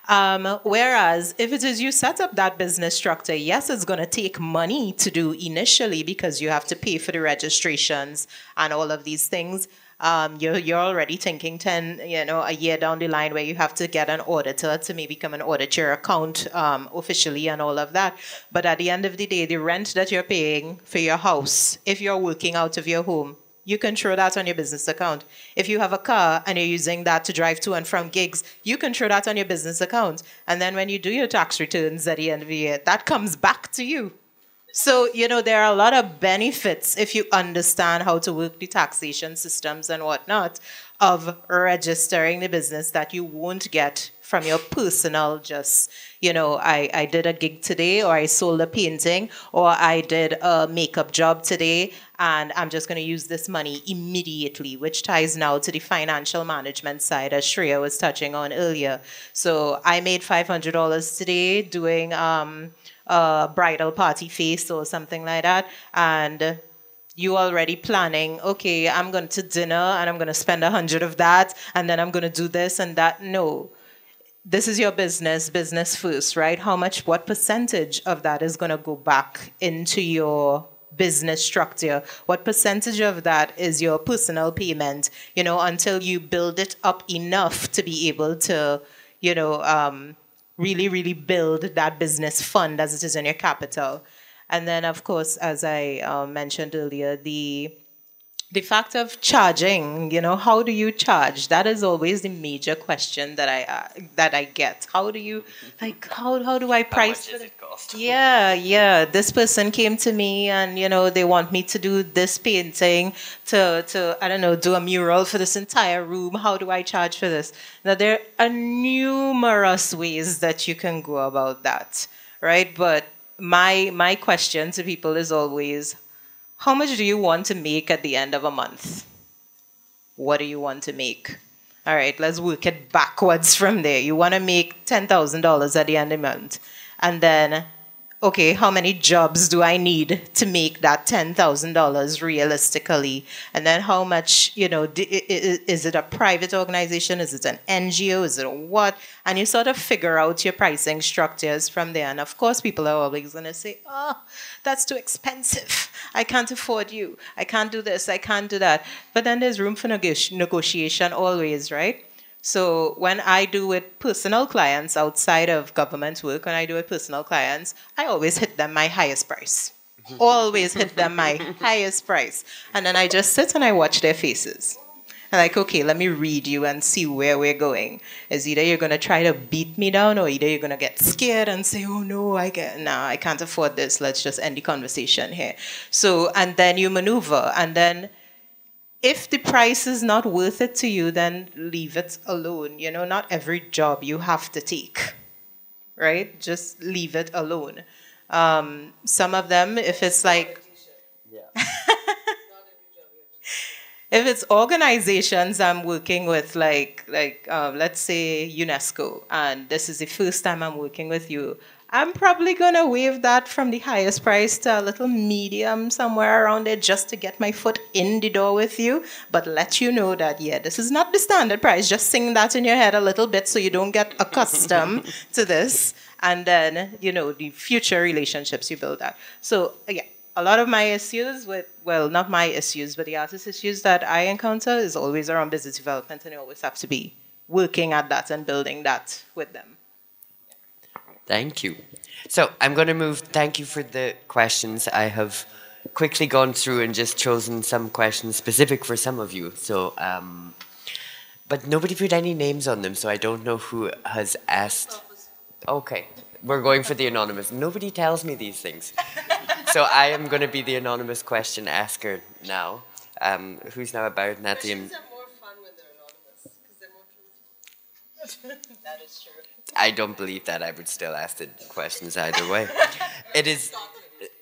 [SPEAKER 5] Whereas if it is you set up that business structure, yes, it's going to take money to do initially because you have to pay for the registrations and all of these things. You're already thinking a year down the line where you have to get an auditor to maybe come and audit your account officially and all of that. But at the end of the day, the rent that you're paying for your house, if you're working out of your home, you can throw that on your business account. If you have a car and you're using that to drive to and from gigs, you can throw that on your business account. And then when you do your tax returns at the end of the year, that comes back to you. So, there are a lot of benefits if you understand how to work the taxation systems and whatnot of registering the business that you won't get from your personal just, I did a gig today, or I sold a painting, or I did a makeup job today, and I'm just going to use this money immediately, which ties now to the financial management side, as Shreya was touching on earlier. So I made $500 today doing a bridal party face or something like that, and you already planning, okay, I'm going to dinner and I'm going to spend 100 of that, and then I'm going to do this and that. No. This is your business first, right? What percentage of that is going to go back into your business structure? What percentage of that is your personal payment, until you build it up enough to be able to, really, really build that business fund as it is in your capital. And then, of course, as I mentioned earlier, the fact of charging, how do you charge? That is always the major question that I get. How do you, how do I price?
[SPEAKER 4] How much does it cost?
[SPEAKER 5] Yeah. This person came to me and, they want me to do this painting to I don't know, do a mural for this entire room. How do I charge for this? Now, there are numerous ways that you can go about that, right? But my question to people is always, how much do you want to make at the end of a month? What do you want to make? All right, let's work it backwards from there. You want to make $10,000 at the end of the month. And then, okay, how many jobs do I need to make that $10,000 realistically? And then how much, is it a private organization? Is it an NGO? Is it a what? And you sort of figure out your pricing structures from there. And of course, people are always going to say, oh, that's too expensive. I can't afford you. I can't do this. I can't do that. But then there's room for negotiation always, right? So when I do with personal clients outside of government work, when I do with personal clients, I always hit them my highest price. Always hit them my highest price. And then I just sit and I watch their faces. I'm like, okay, let me read you and see where we're going. Is either you're going to try to beat me down, or either you're going to get scared and say, oh no, I can't afford this. Let's just end the conversation here. So, and then you maneuver. And then if the price is not worth it to you, then leave it alone. Not every job you have to take, right? Just leave it alone. Some of them, if it's like, if it's organizations I'm working with, like let's say UNESCO, and this is the first time I'm working with you, I'm probably going to waive that from the highest price to a little medium somewhere around there just to get my foot in the door with you, but let you know that, yeah, this is not the standard price. Just sing that in your head a little bit so you don't get accustomed to this. And then, the future relationships you build out. So, yeah, a lot of my issues not my issues, but the artist issues that I encounter is always around business development, and you always have to be working at that and building that with them.
[SPEAKER 4] Thank you. So I'm going to move. Thank you for the questions. I have quickly gone through and just chosen some questions specific for some of you. So, but nobody put any names on them, so I don't know who has asked. Okay, we're going for the anonymous. Nobody tells me these things. So I am going to be the anonymous question asker now. Who's now about Nathaniel?
[SPEAKER 3] Questions are more fun when they're anonymous because they're more truthful.
[SPEAKER 5] That is true.
[SPEAKER 4] I don't believe that. I would still ask the questions either way.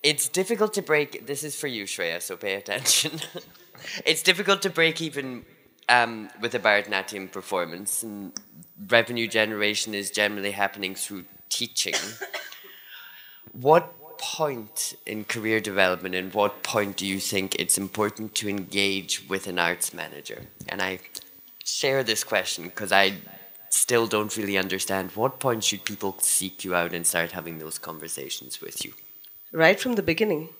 [SPEAKER 4] It's difficult to break. This is for you, Shreya, so pay attention. It's difficult to break even with a Bharatanatyam performance, and revenue generation is generally happening through teaching. What point in career development and what point do you think it's important to engage with an arts manager? And I share this question because I still don't really understand what point should people seek you out and start having those conversations with you?
[SPEAKER 3] Right from the beginning.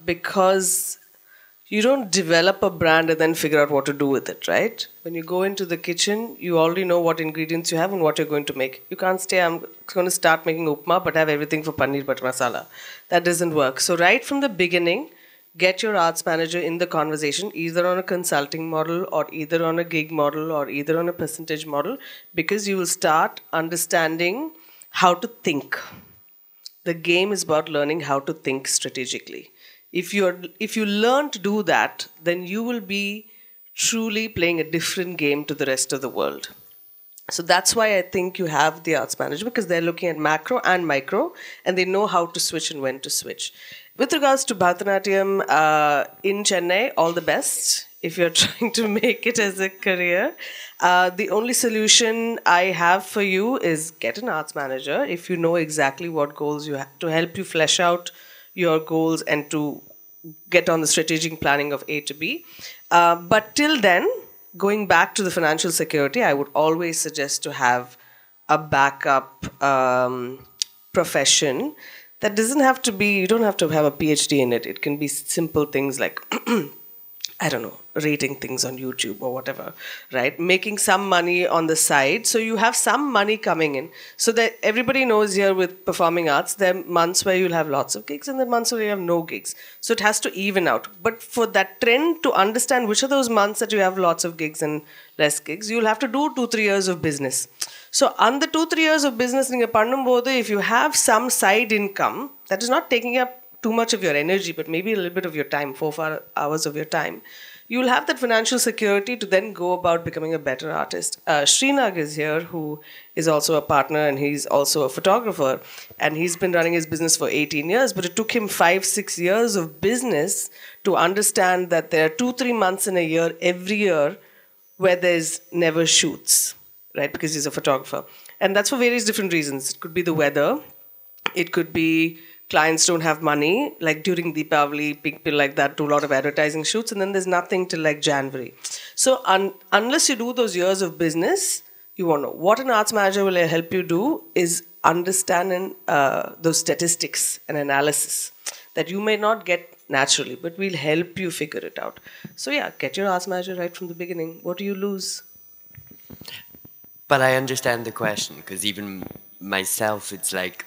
[SPEAKER 3] Because you don't develop a brand and then figure out what to do with it, right? When you go into the kitchen, you already know what ingredients you have and what you're going to make. You can't say, I'm going to start making upma but have everything for paneer butter masala. That doesn't work. So right from the beginning, get your arts manager in the conversation, either on a consulting model or either on a gig model or either on a percentage model, because you will start understanding how to think. The game is about learning how to think strategically. If you learn to do that, then you will be truly playing a different game to the rest of the world. So that's why I think you have the arts manager, because they're looking at macro and micro, and they know how to switch and when to switch. With regards to Bharatanatyam in Chennai, all the best if you're trying to make it as a career. The only solution I have for you is get an arts manager if you know exactly what goals you have, to help you flesh out your goals and to get on the strategic planning of A to B. But till then, going back to the financial security, I would always suggest to have a backup profession that doesn't have to be, you don't have to have a PhD in it. It can be simple things like, I don't know, rating things on YouTube or whatever, right? Making some money on the side. So you have some money coming in. So that everybody knows here with performing arts, there are months where you'll have lots of gigs and there are months where you have no gigs. So it has to even out. But for that trend to understand which are those months that you have lots of gigs and less gigs, you'll have to do 2-3 years of business. So on the 2-3 years of business, if you have some side income that is not taking up too much of your energy, but maybe a little bit of your time, 4 hours of your time, you'll have that financial security to then go about becoming a better artist. Srinag is here, who is also a partner and he's also a photographer. And he's been running his business for 18 years, but it took him 5-6 years of business to understand that there are 2-3 months in a year, every year, where there's never shoots, right? Because he's a photographer. And that's for various different reasons. It could be the weather. It could be clients don't have money, like during Deepavali, people like that do a lot of advertising shoots, and then there's nothing till like January. So unless you do those years of business, you won't know. What an arts manager will help you do is understand those statistics and analysis that you may not get naturally, but we'll help you figure it out. So yeah, get your arts manager right from the beginning. What do you lose?
[SPEAKER 4] But I understand the question, because even myself, it's like,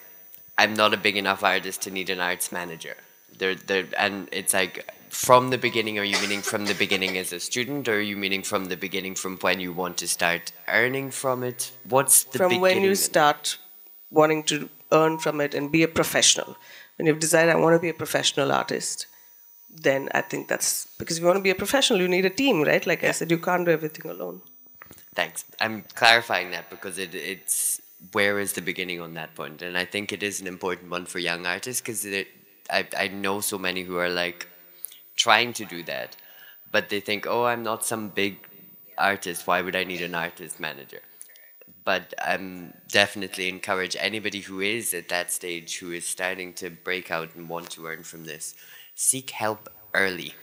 [SPEAKER 4] I'm not a big enough artist to need an arts manager. And it's like, from the beginning, are you meaning from the beginning as a student, or are you meaning from the beginning from when you want to start earning from it? What's the
[SPEAKER 3] from
[SPEAKER 4] beginning?
[SPEAKER 3] When you start wanting to earn from it and be a professional. When you've decided, I want to be a professional artist, then I think that's, because if you want to be a professional, you need a team, right? Like I said, you can't do everything alone.
[SPEAKER 4] Thanks. I'm clarifying that because it's where is the beginning on that point, and I think it is an important one for young artists, because I know so many who are like trying to do that, but they think, oh, I'm not some big artist, why would I need an artist manager? But I'm definitely encourage anybody who is at that stage, who is starting to break out and want to earn from this, seek help early.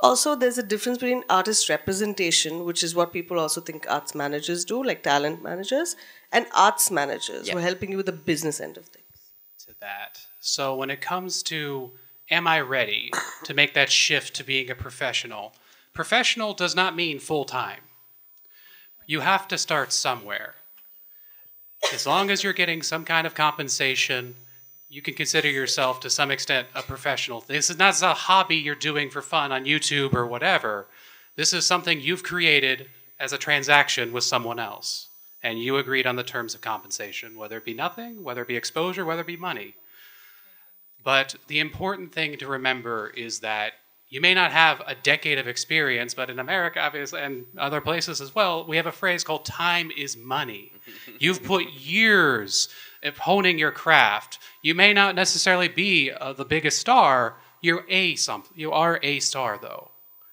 [SPEAKER 3] Also, there's a difference between artist representation, which is what people also think arts managers do, like talent managers, and arts managers who are helping you with the business end of things.
[SPEAKER 6] To that. So when it comes to, am I ready to make that shift to being a professional? Professional does not mean full-time. You have to start somewhere. As long as you're getting some kind of compensation, you can consider yourself to some extent a professional. This is not a hobby you're doing for fun on YouTube or whatever. This is something you've created as a transaction with someone else. And you agreed on the terms of compensation, whether it be nothing, whether it be exposure, whether it be money. But the important thing to remember is that you may not have a decade of experience, but in America, obviously, and other places as well, we have a phrase called time is money. You've put years of honing your craft. You may not necessarily be the biggest star. You are a star, though.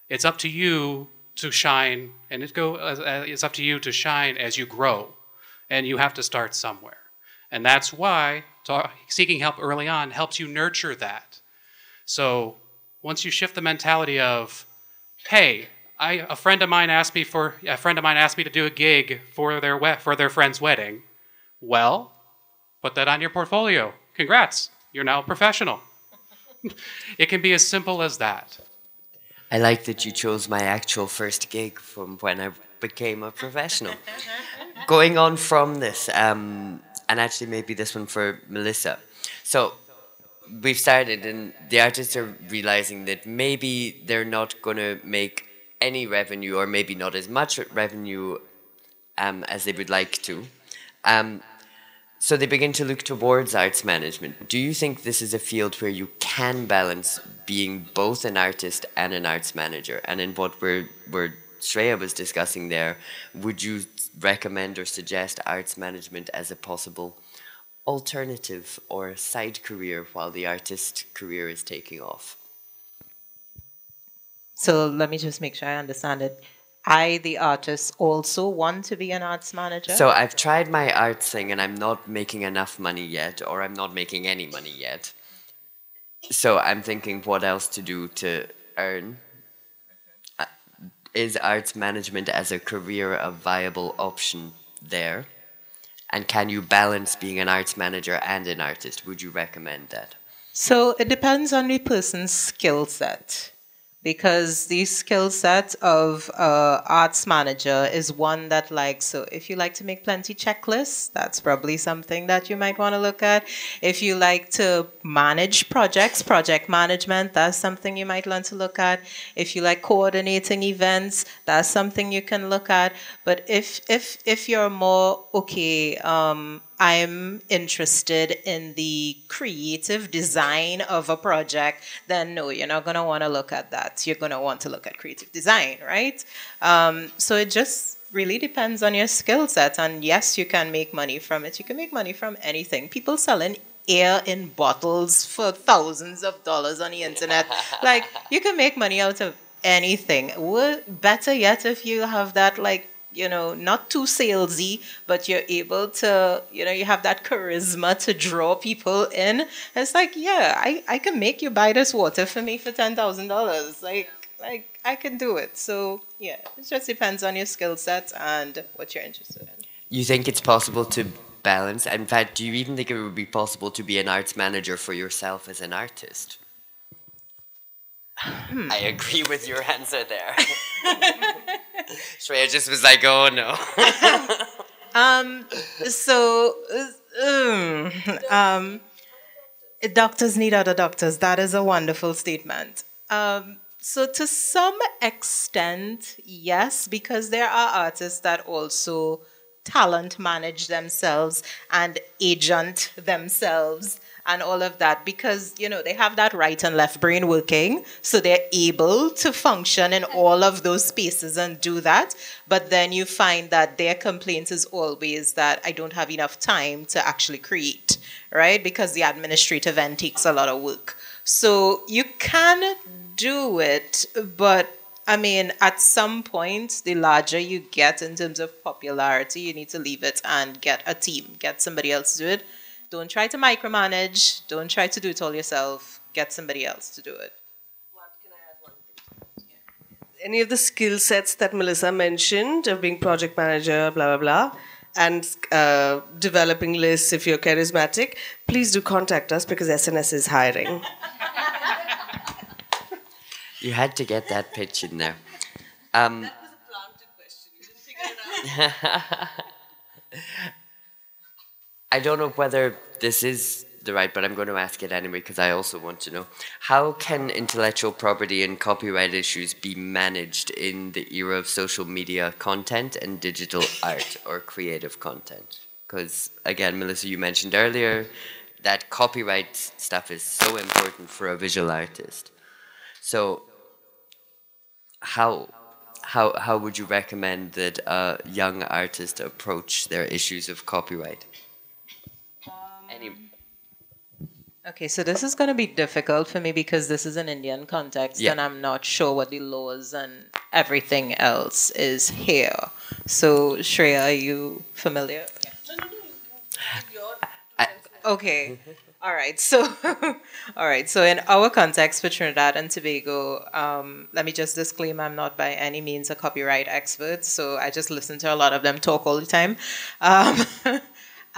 [SPEAKER 6] It's up to you to shine, and it's up to you to shine as you grow, and you have to start somewhere. And that's why seeking help early on helps you nurture that. So once you shift the mentality of, hey, a friend of mine asked me to do a gig for their friend's wedding. Well, put that on your portfolio. Congrats, you're now a professional. It can be as simple as that.
[SPEAKER 4] I like that you chose my actual first gig from when I became a professional. Going on from this, and actually maybe this one for Melissa. So we've started, and the artists are realizing that maybe they're not going to make any revenue, or maybe not as much revenue as they would like to. So they begin to look towards arts management. Do you think this is a field where you can balance being both an artist and an arts manager? And in what Shreya was discussing there, would you recommend or suggest arts management as a possible alternative or side career while the artist career is taking off?
[SPEAKER 5] So let me just make sure I understand it. I, the artist, also want to be an arts manager?
[SPEAKER 4] So I've tried my arts thing and I'm not making enough money yet, or I'm not making any money yet. So I'm thinking what else to do to earn. Is arts management as a career a viable option there? And can you balance being an arts manager and an artist? Would you recommend that?
[SPEAKER 5] So it depends on the person's skill set. Because the skill set of arts manager is one that so if you like to make plenty checklists, that's probably something that you might want to look at. If you like to manage projects, project management, that's something you might learn to look at. If you like coordinating events, that's something you can look at. But if you're more, I'm interested in the creative design of a project, then no, you're not going to want to look at that. You're going to want to look at creative design, right? So it just really depends on your skill set. And yes, you can make money from it. You can make money from anything. People selling air in bottles for thousands of dollars on the internet. Like, you can make money out of anything. Better yet, if you have that, like, not too salesy, but you're able to, you have that charisma to draw people in. It's like, yeah, I can make you buy this water for me for $10,000. Like I can do it. So yeah, it just depends on your skill set and what you're interested in.
[SPEAKER 4] You think it's possible to balance? In fact, do you even think it would be possible to be an arts manager for yourself as an artist? I agree with your answer there. Shreya just was like, oh no.
[SPEAKER 5] Doctors need other doctors. That is a wonderful statement. So to some extent, yes, because there are artists that also talent manage themselves and agent themselves and all of that, because they have that right and left brain working, so they're able to function in all of those spaces and do that. But then you find that their complaint is always that I don't have enough time to actually create, right? Because the administrative end takes a lot of work. So you can do it, but I mean, at some point, the larger you get in terms of popularity, you need to leave it and get a team, get somebody else to do it. Don't try to micromanage. Don't try to do it all yourself. Get somebody else to do it.
[SPEAKER 3] Can I add one thing? Yeah. Any of the skill sets that Melissa mentioned of being project manager, blah, blah, blah, and developing lists if you're charismatic, please do contact us because SNS is hiring.
[SPEAKER 4] You had to get that pitch in there.
[SPEAKER 3] That was a planted question. You didn't figure it out.
[SPEAKER 4] I don't know whether this is the right, but I'm going to ask it anyway because I also want to know. How can intellectual property and copyright issues be managed in the era of social media content and digital art or creative content? Because, again, Melissa, you mentioned earlier that copyright stuff is so important for a visual artist. So how would you recommend that a young artist approach their issues of copyright?
[SPEAKER 5] Okay, so this is going to be difficult for me because this is an Indian context, and I'm not sure what the laws and everything else is here. So, Shreya, are you familiar? Okay. All right. So in our context for Trinidad and Tobago, let me just disclaim I'm not by any means a copyright expert, so I just listen to a lot of them talk all the time.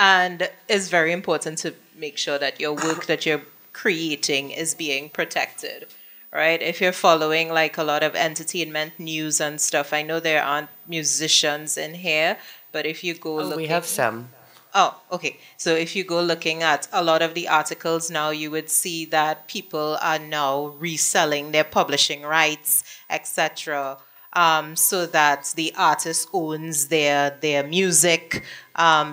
[SPEAKER 5] And it's very important to make sure that your work that you're creating is being protected, right? If you're following like a lot of entertainment news and stuff, I know there aren't musicians in here, but if you go looking...
[SPEAKER 4] We have some.
[SPEAKER 5] Oh, okay. So if you go looking at a lot of the articles now, you would see that people are now reselling their publishing rights, etc., so that the artist owns their music.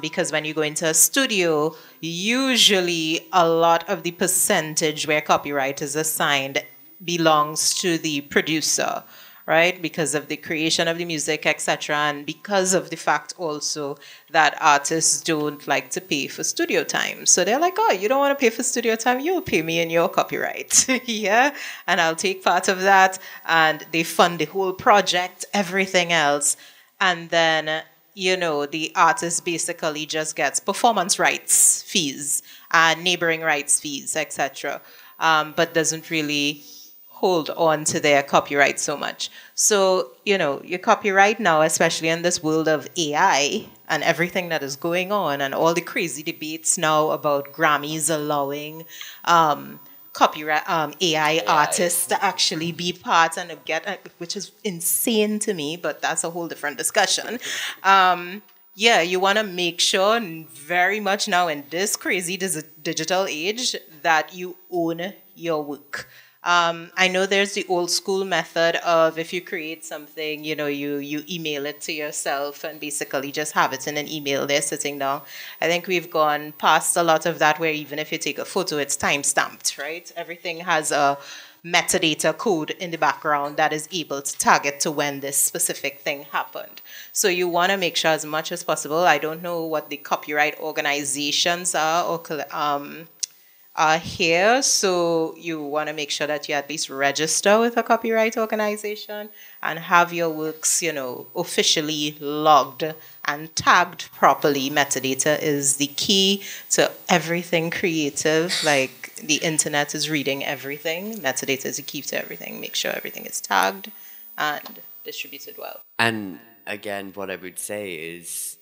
[SPEAKER 5] Because when you go into a studio, usually a lot of the percentage where copyright is assigned belongs to the producer, right? Because of the creation of the music, etc., and because of the fact also that artists don't like to pay for studio time. So they're like, oh, you don't want to pay for studio time? You'll pay me in your copyright. Yeah, and I'll take part of that. And they fund the whole project, everything else. And then, the artist basically just gets performance rights fees and neighboring rights fees, etc., but doesn't really hold on to their copyright so much. So, your copyright now, especially in this world of AI and everything that is going on and all the crazy debates now about Grammys allowing copyright AI artists to actually be part and get, which is insane to me, but that's a whole different discussion. You want to make sure very much now in this crazy digital age that you own your work. I know there's the old school method of if you create something, you email it to yourself and basically just have it in an email there sitting down. I think we've gone past a lot of that where even if you take a photo, it's time stamped, right? Everything has a metadata code in the background that is able to target to when this specific thing happened. So you want to make sure as much as possible. I don't know what the copyright organizations are here, so you want to make sure that you at least register with a copyright organization and have your works, officially logged and tagged properly. Metadata is the key to everything creative. Like the internet is reading everything. Metadata is the key to everything. Make sure everything is tagged and distributed well.
[SPEAKER 4] And again, what I would say is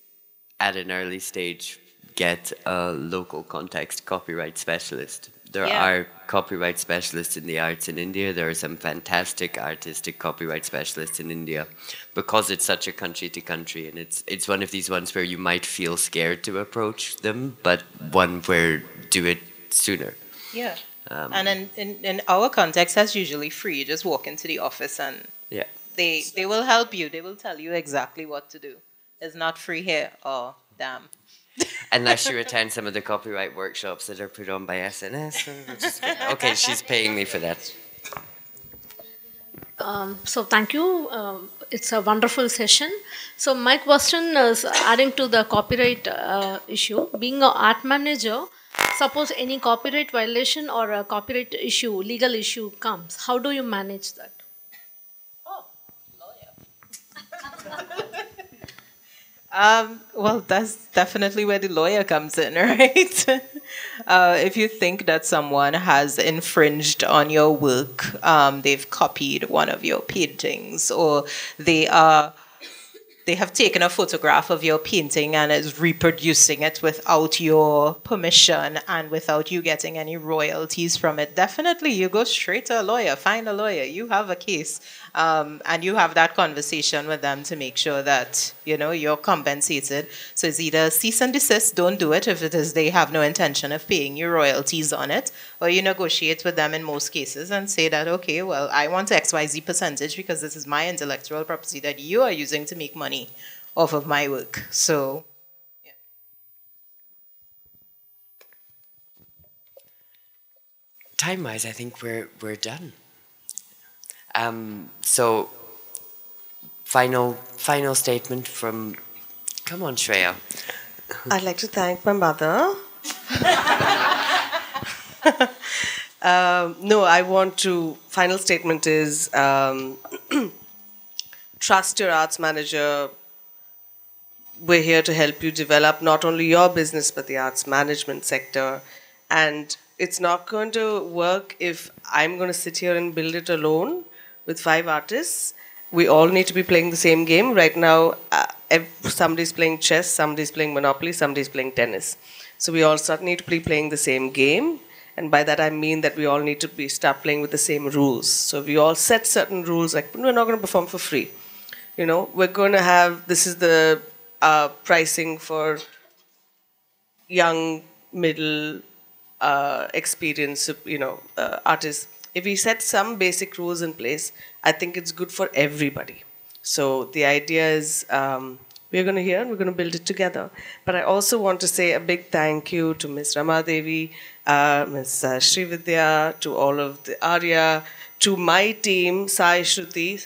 [SPEAKER 4] at an early stage, get a local context copyright specialist. There are copyright specialists in the arts in India. There are some fantastic artistic copyright specialists in India because it's such a country to country, and it's one of these ones where you might feel scared to approach them, but one where do it sooner.
[SPEAKER 5] Yeah. And in our context, that's usually free. You just walk into the office and they will help you. They will tell you exactly what to do. It's not free here. Oh, damn.
[SPEAKER 4] Unless you attend some of the copyright workshops that are put on by SNS. Okay, she's paying me for that.
[SPEAKER 7] So thank you. It's a wonderful session. So my question is adding to the copyright issue. Being an art manager, suppose any copyright violation or a copyright issue, legal issue comes, how do you manage that?
[SPEAKER 5] Well, that's definitely where the lawyer comes in, right? If you think that someone has infringed on your work, they've copied one of your paintings, or they have taken a photograph of your painting and is reproducing it without your permission and without you getting any royalties from it, definitely you go straight to a lawyer, find a lawyer, you have a case, and you have that conversation with them to make sure that, you're compensated. So it's either cease and desist, don't do it if it is they have no intention of paying you royalties on it, or you negotiate with them in most cases and say that, okay, well, I want XYZ percentage because this is my intellectual property that you are using to make money off of my work. So, yeah.
[SPEAKER 4] Time-wise, I think we're done. So, final statement from. Come on, Shreya.
[SPEAKER 3] I'd like to thank my mother. No, I want to. Final statement is trust your arts manager. We're here to help you develop not only your business but the arts management sector. And it's not going to work if I'm going to sit here and build it alone with 5 artists. We all need to be playing the same game. Right now, somebody's playing chess, somebody's playing Monopoly, somebody's playing tennis. So we all need to be playing the same game. And by that I mean that we all need to start playing with the same rules. So we all set certain rules, like we're not going to perform for free. We're going to have, this is the pricing for young, middle, experienced, artists. If we set some basic rules in place, I think it's good for everybody. So the idea is we're going to hear and we're going to build it together. But I also want to say a big thank you to Ms. Ramadevi, Ms. Srividya, to all of the Arya, to my team, Sai Shruti,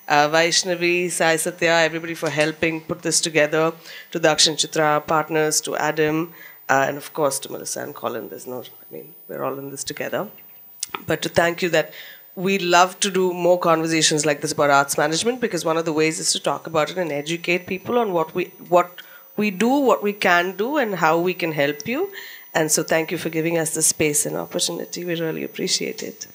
[SPEAKER 3] Vaishnavi, Sai Satya, everybody for helping put this together, to Dakshin Chitra partners, to Adam, and of course to Melissa and Colin. We're all in this together. But to thank you that we love to do more conversations like this about arts management, because one of the ways is to talk about it and educate people on what we do, what we can do, and how we can help you. And so thank you for giving us the space and opportunity. We really appreciate it.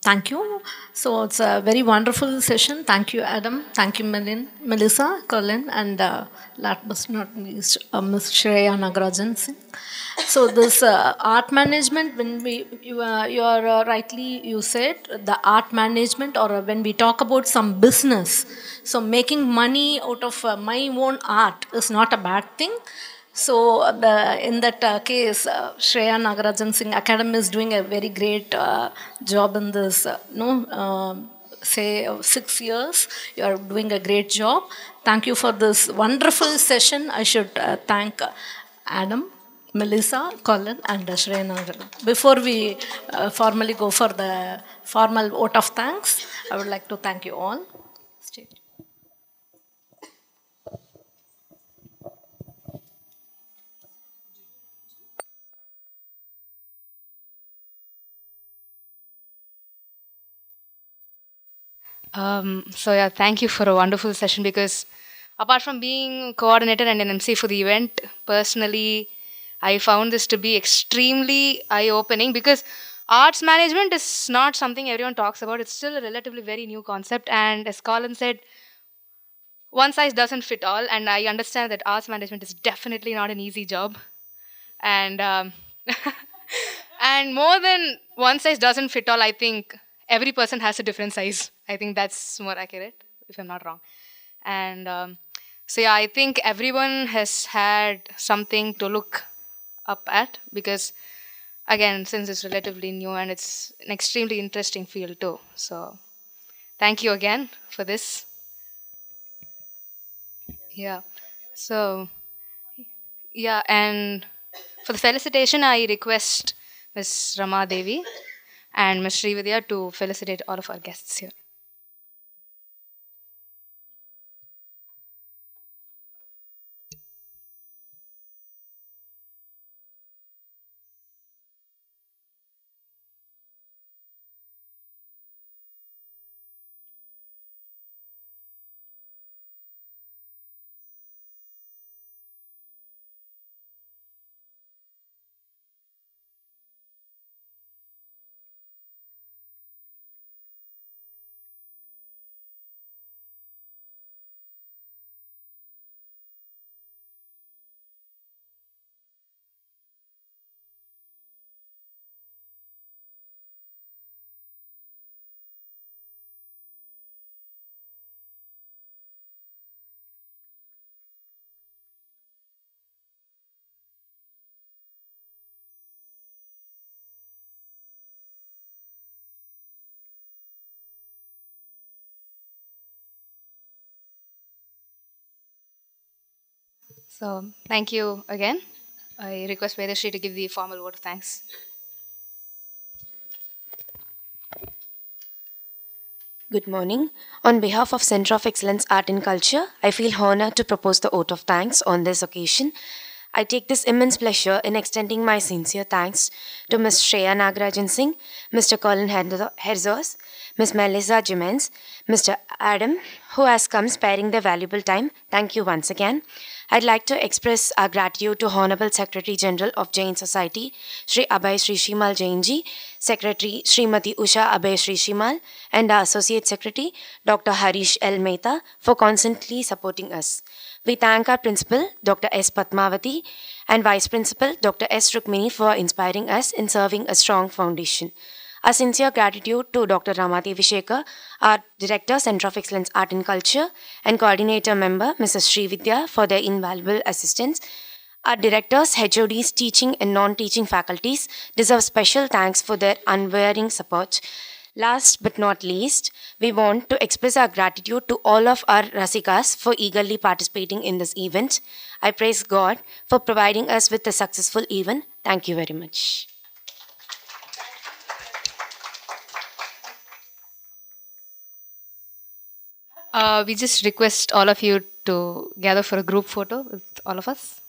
[SPEAKER 7] Thank you. So it's a very wonderful session. Thank you, Adam. Thank you, Melissa, Colin, and last but not least, Ms. Shreya Nagarajan Singh. So this art management, when you are rightly you said the art management, or when we talk about some business, so making money out of my own art is not a bad thing. So in that case, Shreya Nagarajan Singh Academy is doing a very great job in this. Say 6 years, you are doing a great job. Thank you for this wonderful session. I should thank Adam, Melissa, Colin, and Shreya Nagarajan. Before we formally go for the formal vote of thanks, I would like to thank you all. Stay.
[SPEAKER 1] So yeah, thank you for a wonderful session, because apart from being coordinator and an MC for the event, personally, I found this to be extremely eye-opening, because arts management is not something everyone talks about. It's still a relatively very new concept, and as Colin said, one size doesn't fit all, and I understand that arts management is definitely not an easy job. And and more than one size doesn't fit all, I think every person has a different size. I think that's more accurate, if I'm not wrong. And so yeah, I think everyone has had something to look up at, because again, since it's relatively new and it's an extremely interesting field too. So thank you again for this. Yeah. So yeah, and for the felicitation, I request Ms. Rama Devi and Ms. Srividya to felicitate all of our guests here. So thank you again. I request Vedashri to give the formal vote of thanks.
[SPEAKER 8] Good morning. On behalf of Center of Excellence Art and Culture, I feel honored to propose the vote of thanks on this occasion. I take this immense pleasure in extending my sincere thanks to Ms. Shreya Nagarajan Singh, Mr. Colin Herzog, Ms. Melissa Jimenez, Mr. Adam, who has come sparing their valuable time. Thank you once again. I'd like to express our gratitude to Honorable Secretary General of Jain Society, Sri Abhay Sri Shimal Jainji, Secretary Srimati Usha Abhay Sri Shimal, and our Associate Secretary, Dr. Harish L. Mehta, for constantly supporting us. We thank our Principal, Dr. S. Padmavati, and Vice Principal, Dr. S. Rukmini, for inspiring us in serving a strong foundation. Our sincere gratitude to Dr. Ramadevi Shekhar, our Director, Center of Excellence Art and Culture, and Coordinator Member, Mrs. Srividya, for their invaluable assistance. Our directors, HODs, teaching and non-teaching faculties deserve special thanks for their unwavering support. Last but not least, we want to express our gratitude to all of our Rasikas for eagerly participating in this event. I praise God for providing us with a successful event. Thank you very much.
[SPEAKER 1] We just request all of you to gather for a group photo with all of us.